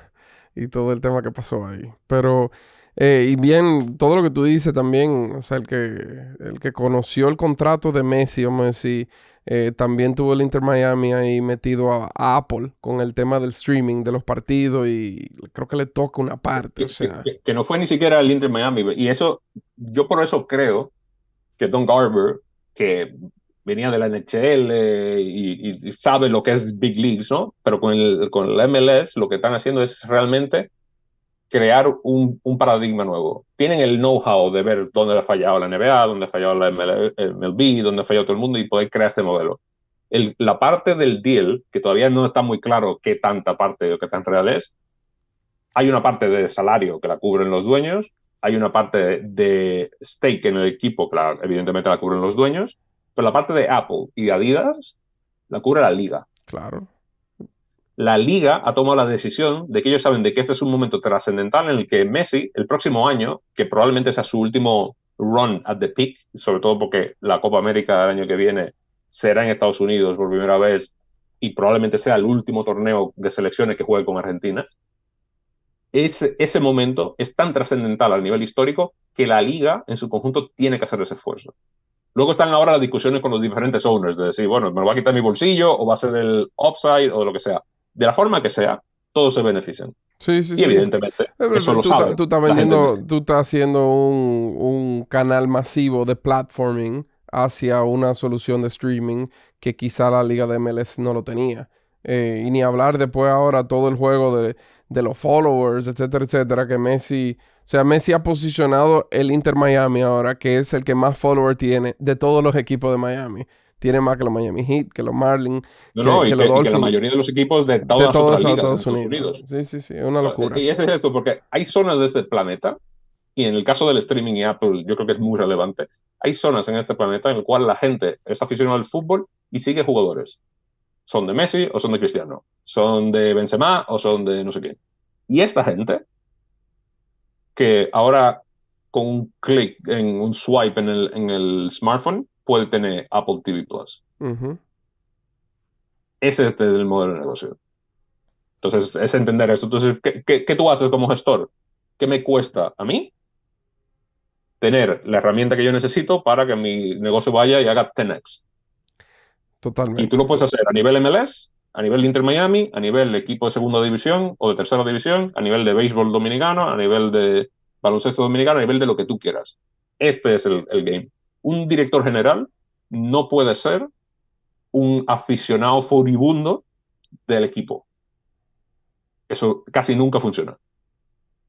y todo el tema que pasó ahí. Pero, y bien, todo lo que tú dices también, o sea, el que conoció el contrato de Messi, vamos a decir, también tuvo el Inter Miami ahí metido a Apple con el tema del streaming de los partidos y creo que le toca una parte, o sea, Que no fue ni siquiera el Inter Miami. Y eso, yo por eso creo que Don Garber, que venía de la NHL y sabe lo que es Big Leagues, ¿no? Pero con el MLS lo que están haciendo es realmente crear un paradigma nuevo. Tienen el know-how de ver dónde ha fallado la NBA, dónde ha fallado la MLB, dónde ha fallado todo el mundo y poder crear este modelo. La parte del deal, que todavía no está muy claro qué tanta parte o qué tan real es, hay una parte de salario que la cubren los dueños, hay una parte de stake en el equipo que evidentemente la cubren los dueños, pero la parte de Apple y de Adidas la cubre la liga. claro, La liga ha tomado la decisión de que ellos saben de que este es un momento trascendental en el que Messi, el próximo año, que probablemente sea su último run at the peak, sobre todo porque la Copa América del año que viene será en Estados Unidos por primera vez y probablemente sea el último torneo de selecciones que juegue con Argentina, ese momento es tan trascendental a nivel histórico que la liga en su conjunto tiene que hacer ese esfuerzo. Luego están ahora las discusiones con los diferentes owners de decir, bueno, me lo va a quitar mi bolsillo o va a ser el upside o lo que sea. De la forma que sea, todos se benefician. Sí, sí, Y sí. evidentemente, eso lo sabe Tú estás la gente del vendiendo, stream. tú estás haciendo un canal masivo de platforming hacia una solución de streaming que quizá la liga de MLS no lo tenía. Y ni hablar después ahora todo el juego de los followers, etcétera, etcétera, que Messi, o sea, Messi ha posicionado el Inter Miami ahora, que es el que más followers tiene de todos los equipos de Miami. Tiene más que los Miami Heat, que los Marlins, No, no, que los y que la Dolphins, mayoría de los equipos de de todas las todos otras los ligas en Estados Estados Unidos. Unidos. Sí, sí, sí, es una locura. Y ese es esto, porque hay zonas de este planeta, y en el caso del streaming y Apple, yo creo que es muy relevante. Hay zonas en este planeta en el cual la gente es aficionada al fútbol y sigue jugadores. Son de Messi o son de Cristiano. Son de Benzema o son de no sé quién. Y esta gente, que ahora con un clic, en un swipe en el smartphone, puede tener Apple TV Plus. Ujú. Ese es el modelo de negocio. Entonces, es entender esto. Entonces, ¿qué tú haces como gestor? ¿Qué me cuesta a mí tener la herramienta que yo necesito para que mi negocio vaya y haga 10x? Y tú Totalmente. lo puedes hacer a nivel MLS, a nivel Inter Miami, a nivel equipo de segunda división o de tercera división, a nivel de béisbol dominicano, a nivel de baloncesto dominicano, a nivel de lo que tú quieras. Este es el game. Un director general no puede ser un aficionado furibundo del equipo. Eso casi nunca funciona.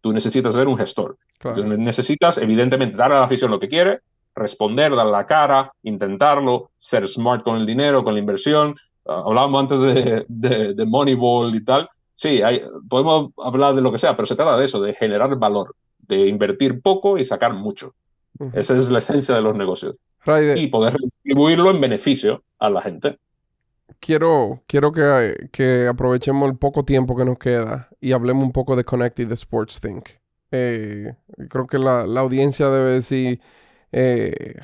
Tú necesitas ser un gestor. Claro. Entonces necesitas, evidentemente, dar a la afición lo que quiere, responder, dar la cara, intentarlo, ser smart con el dinero, con la inversión. Hablábamos antes de Moneyball y tal. Sí, podemos hablar de lo que sea, pero se trata de eso, de generar valor, de invertir poco y sacar mucho. Ujú. Esa es la esencia de los negocios. Raide, Y poder distribuirlo en beneficio a la gente. quiero que aprovechemos el poco tiempo que nos queda y hablemos un poco de Connected Sports Think. Eh, Creo que la audiencia debe decir,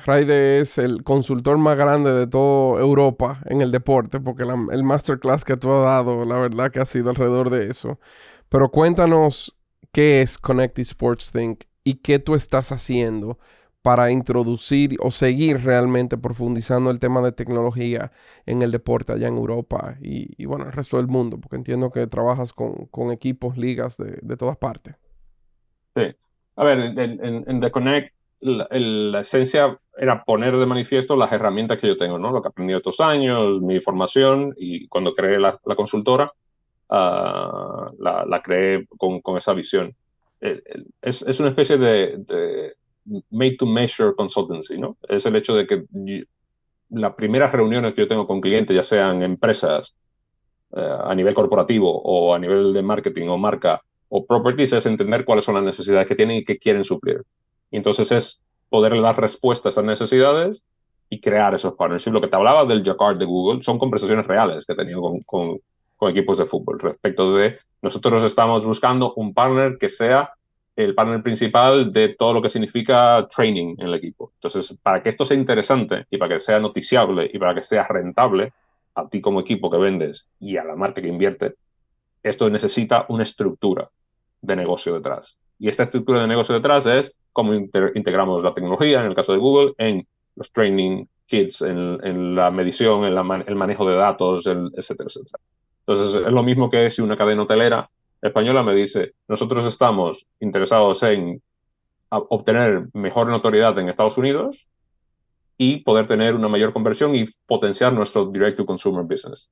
Raide es el consultor más grande de toda Europa en el deporte, porque el masterclass que tú has dado, la verdad que ha sido alrededor de eso. Pero cuéntanos qué es Connected Sports Think y qué tú estás haciendo para introducir o seguir realmente profundizando el tema de tecnología en el deporte allá en Europa y bueno, el resto del mundo, porque entiendo que trabajas con equipos, ligas de todas partes. Sí. A ver, en The Connect, la esencia era poner de manifiesto las herramientas que yo tengo, ¿no? Lo que he aprendido estos años, mi formación, y cuando creé la consultora, la creé con esa visión. Es una especie de made to measure consultancy, ¿no? Es el hecho de que las primeras reuniones que yo tengo con clientes, ya sean empresas a nivel corporativo o a nivel de marketing o marca o properties, es entender cuáles son las necesidades que tienen y qué quieren suplir. Y entonces es poderle dar respuesta a esas necesidades y crear esos partnerships. Lo que te hablaba del Jacquard de Google son conversaciones reales que he tenido con equipos de fútbol respecto de nosotros estamos buscando un partner que sea el partner principal de todo lo que significa training en el equipo. Entonces, para que esto sea interesante y para que sea noticiable y para que sea rentable, a ti como equipo que vendes y a la marca que invierte, esto necesita una estructura de negocio detrás. Y esta estructura de negocio detrás es cómo integramos la tecnología, en el caso de Google, en los training kits, en la medición, en el manejo de datos, etcétera, etcétera. Entonces, es lo mismo que si una cadena hotelera española me dice, nosotros estamos interesados en obtener mejor notoriedad en Estados Unidos y poder tener una mayor conversión y potenciar nuestro direct-to-consumer business.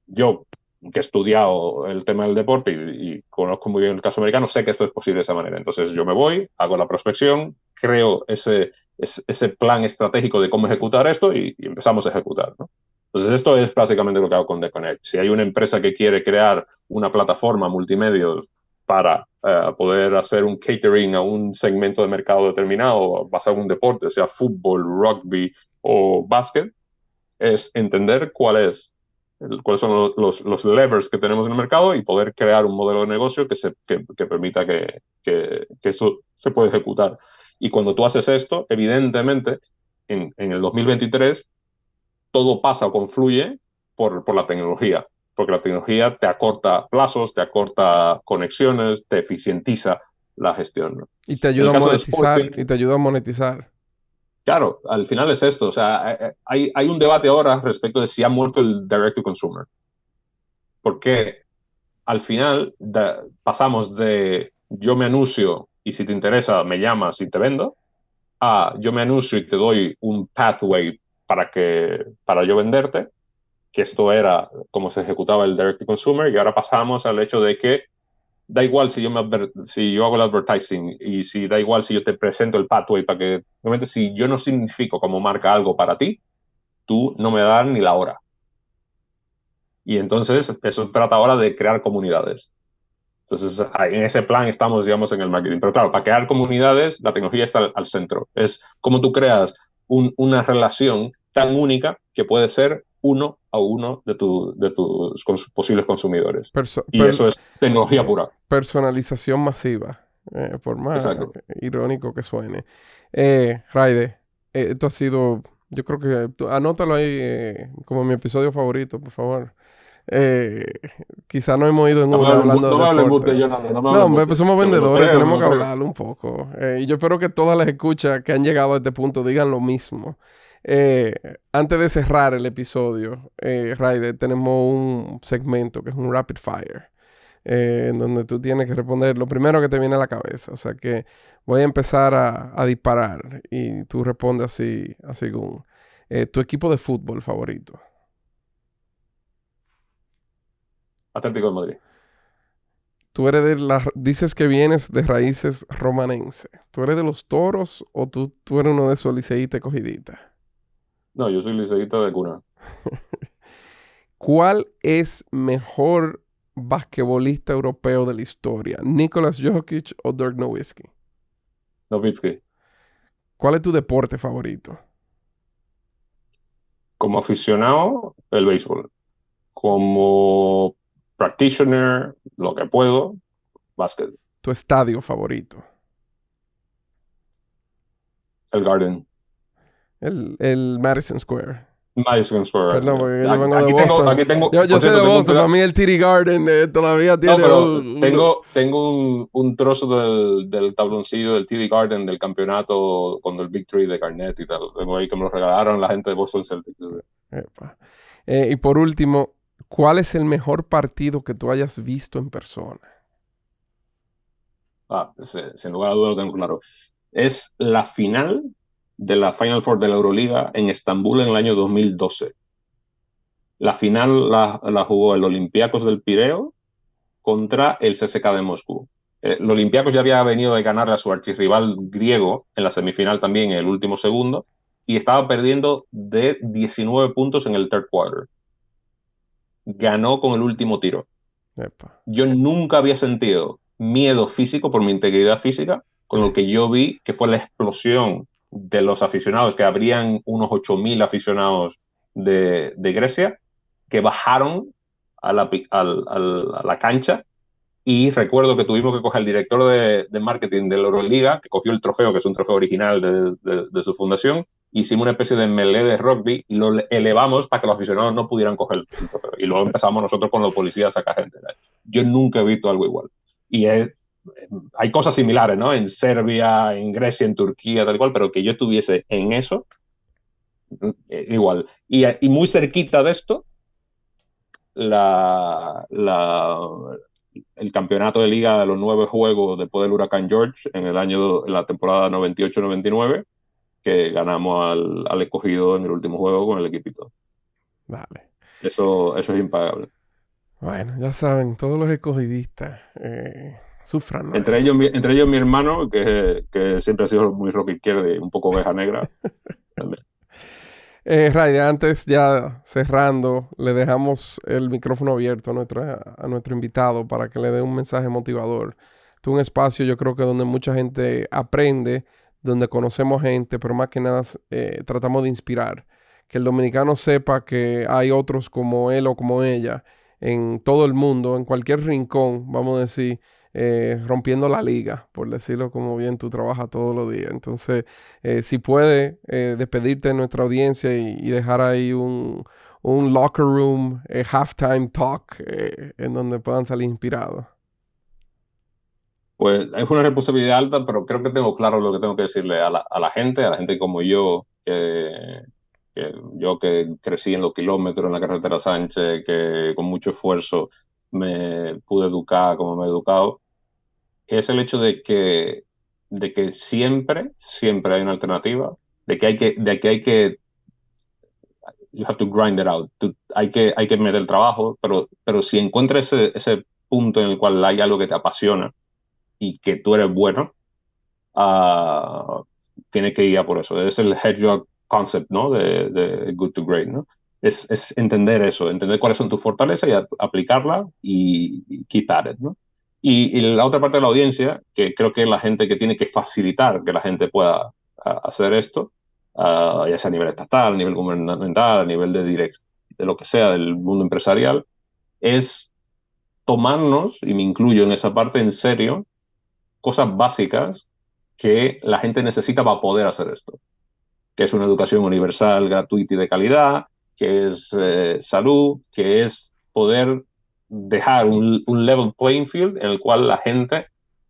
Yo, que he estudiado el tema del deporte y conozco muy bien el caso americano, sé que esto es posible de esa manera. Entonces yo me voy, hago la prospección, creo ese plan estratégico de cómo ejecutar esto y empezamos a ejecutar, ¿no? Entonces esto es básicamente lo que hago con The Connect. Si hay una empresa que quiere crear una plataforma multimedia para poder hacer un catering a un segmento de mercado determinado basado en un deporte, sea fútbol, rugby o básquet, es entender cuáles son los levers que tenemos en el mercado y poder crear un modelo de negocio que permita que eso se pueda ejecutar. Y cuando tú haces esto, evidentemente, en el 2023, todo pasa o confluye por la tecnología, porque la tecnología te acorta plazos, te acorta conexiones, te eficientiza la gestión, ¿no? Y te En ayuda el a caso de monetizar, Sporting, y te ayuda a monetizar. claro, al final es esto. O sea, hay un debate ahora respecto de si ha muerto el direct to consumer. ¿Por qué? al final pasamos de yo me anuncio y si te interesa me llamas y te vendo, a yo me anuncio y te doy un pathway para yo venderte, que esto era como se ejecutaba el direct to consumer, y ahora pasamos al hecho de que da igual si yo hago el advertising y si da igual si yo te presento el pathway para que, obviamente, si yo no significo como marca algo para ti, tú no me das ni la hora. Y entonces eso trata ahora de crear comunidades. Entonces, en ese plan estamos, digamos, en el marketing. Pero claro, para crear comunidades, la tecnología está al centro. Es como tú creas una relación tan única que puede ser uno a uno de tus posibles consumidores. Perso- Y per- eso es tecnología pura. Personalización masiva, por más Exacto. irónico que suene. Raide, esto ha sido, yo creo que, anótalo ahí como mi episodio favorito, por favor. Eh, Quizá no hemos ido en una hablando No de me hables embuste, deporte. Jonathan, no me No, hables hombre, pues embuste. somos Me lo vendedores y creo, me tenemos lo que creo. hablarlo un poco. Y yo espero que todas las escuchas que han llegado a este punto digan lo mismo. Eh, Antes de cerrar el episodio, Raide, tenemos un segmento que es un rapid fire, en donde tú tienes que responder lo primero que te viene a la cabeza. O sea que voy a empezar a disparar y tú respondes así, así según tu equipo de fútbol favorito. Atlético de Madrid. Tú eres dices que vienes de raíces romanenses. ¿Tú eres de los toros o tú eres uno de esos liceístas cogiditas? No, yo soy liceísta de cuna. ¿Cuál es mejor basquetbolista europeo de la historia? ¿Nicolas Jokic o Dirk Nowitzki? Nowitzki. ¿Cuál es tu deporte favorito? Como aficionado, el béisbol. Como practitioner, lo que puedo, básquet. ¿Tu estadio favorito? El Garden. El Madison Square. Madison Square Perdón, Garden. porque yo vengo de Boston. Aquí tengo, Yo por soy cierto, de tengo un Boston. Para pedazo. mí el TD Garden todavía No, tiene pero uno. tengo un trozo del tabloncillo del TD Garden del campeonato con el Victory de Garnett y tal. Tengo ahí que me lo regalaron la gente de Boston Celtics. Epa. Y por último, ¿cuál es el mejor partido que tú hayas visto en persona? Sin lugar a dudas lo tengo claro. Es la final de la Final Four de la Euroliga en Estambul en el año 2012. La final la jugó el Olympiacos del Pireo contra el CSKA de Moscú. El Olympiacos ya había venido de ganar a su archirrival griego en la semifinal también en el último segundo y estaba perdiendo de 19 puntos en el third quarter. Ganó con el último tiro. Epa. Yo nunca había sentido miedo físico por mi integridad física, con lo que yo vi que fue la explosión de los aficionados, que habrían unos 8.000 aficionados de Grecia, que bajaron a la cancha. Y recuerdo que tuvimos que coger al director de marketing de la Euroliga, que cogió el trofeo, que es un trofeo original de su fundación. Hicimos una especie de melee de rugby y lo elevamos para que los aficionados no pudieran coger el trofeo. Y luego empezamos nosotros con los policías a sacar gente. Yo nunca he visto algo igual. Y hay cosas similares, ¿no? En Serbia, en Grecia, en Turquía, tal cual, pero que yo estuviese en eso, igual. Y muy cerquita de esto, la, la, el campeonato de liga de los 9 juegos después del huracán George en la temporada 98-99, que ganamos al escogido en el último juego con el equipito. Dale. Eso es impagable. Bueno, ya saben, todos los escogidistas sufran, ¿no? Entre ellos mi hermano, que siempre ha sido muy rock izquierda y un poco oveja negra. También. Ray, antes ya cerrando, le dejamos el micrófono abierto a nuestro invitado para que le dé un mensaje motivador. Es un espacio, yo creo que donde mucha gente aprende, donde conocemos gente, pero más que nada tratamos de inspirar. Que el dominicano sepa que hay otros como él o como ella en todo el mundo, en cualquier rincón, vamos a decir, rompiendo la liga, por decirlo como bien tú trabajas todos los días. Entonces, si puede despedirte de nuestra audiencia y dejar ahí un locker room, halftime talk, en donde puedan salir inspirados. Pues es una responsabilidad alta, pero creo que tengo claro lo que tengo que decirle a la gente como yo, que yo que crecí en los kilómetros en la carretera Sánchez, que con mucho esfuerzo me pude educar como me he educado, es el hecho de que siempre hay una alternativa, de que hay que you have to grind it out. Hay que meter el trabajo, pero si encuentras ese punto en el cual hay algo que te apasiona y que tú eres bueno, tienes que ir a por eso. Es el hedgehog concept, ¿no? De good to great, ¿no? Es entender eso, entender cuáles son tus fortalezas y aplicarla y keep at it, ¿no? Y la otra parte de la audiencia, que creo que es la gente que tiene que facilitar que la gente pueda hacer esto, ya sea a nivel estatal, a nivel gubernamental, a nivel de lo que sea, del mundo empresarial, es tomarnos, y me incluyo en esa parte, en serio, cosas básicas que la gente necesita para poder hacer esto, que es una educación universal, gratuita y de calidad, que es salud, que es poder dejar un level playing field en el cual la gente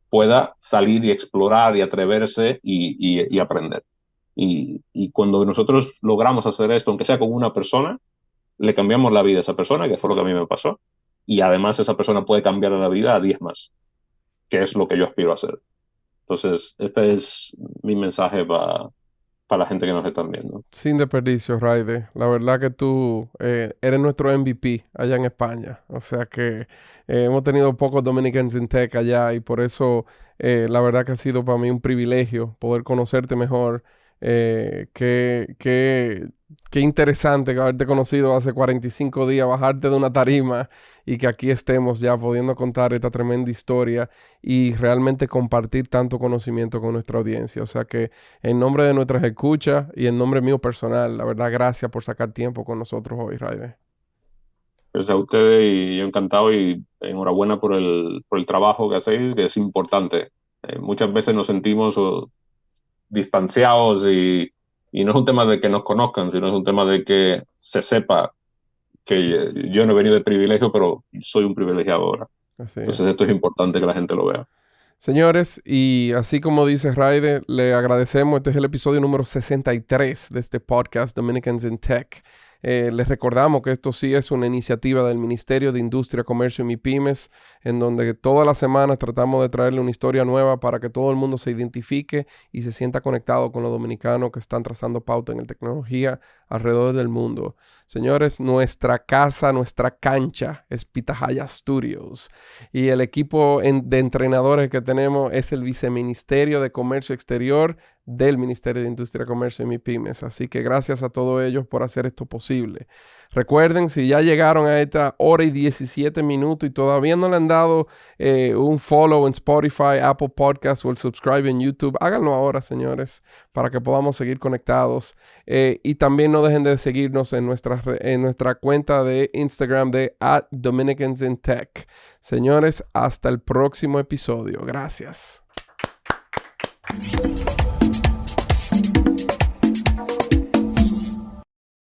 pueda salir y explorar y atreverse y aprender. Y cuando nosotros logramos hacer esto, aunque sea con una persona, le cambiamos la vida a esa persona, que fue lo que a mí me pasó, y además esa persona puede cambiar la vida a 10 más, que es lo que yo aspiro a hacer. Entonces, este es mi mensaje para la gente que nos está viendo. Sin desperdicio, Raide. La verdad que tú eres nuestro MVP allá en España. O sea que hemos tenido pocos Dominicans in Tech allá y por eso la verdad que ha sido para mí un privilegio poder conocerte mejor. Qué interesante que haberte conocido hace 45 días, bajarte de una tarima y que aquí estemos ya pudiendo contar esta tremenda historia y realmente compartir tanto conocimiento con nuestra audiencia. O sea que en nombre de nuestras escuchas y en nombre mío personal, la verdad, gracias por sacar tiempo con nosotros hoy, Raide. Gracias a ustedes y yo encantado y enhorabuena por el trabajo que hacéis, que es importante. Muchas veces nos sentimos distanciados y no es un tema de que nos conozcan, sino es un tema de que se sepa que yo no he venido de privilegio, pero soy un privilegiado ahora. Así Entonces es. esto es importante que la gente lo vea. Señores, y así como dice Raide, le agradecemos. Este es el episodio número 63 de este podcast Dominicans in Tech. Les recordamos que esto sí es una iniciativa del Ministerio de Industria, Comercio y MIPYMES, en donde todas las semanas tratamos de traerle una historia nueva para que todo el mundo se identifique y se sienta conectado con los dominicanos que están trazando pauta en la tecnología alrededor del mundo. Señores, nuestra casa, nuestra cancha es Pitahaya Studios y el equipo de entrenadores que tenemos es el Viceministerio de Comercio Exterior del Ministerio de Industria, Comercio y MIPYMES. Así que gracias a todos ellos por hacer esto posible. Recuerden, si ya llegaron a esta hora y 17 minutos y todavía no le han dado un follow en Spotify, Apple Podcasts o el subscribe en YouTube, háganlo ahora, señores, para que podamos seguir conectados. Y también no dejen de seguirnos en nuestra cuenta de Instagram de @DominicansInTech. Señores, hasta el próximo episodio. Gracias.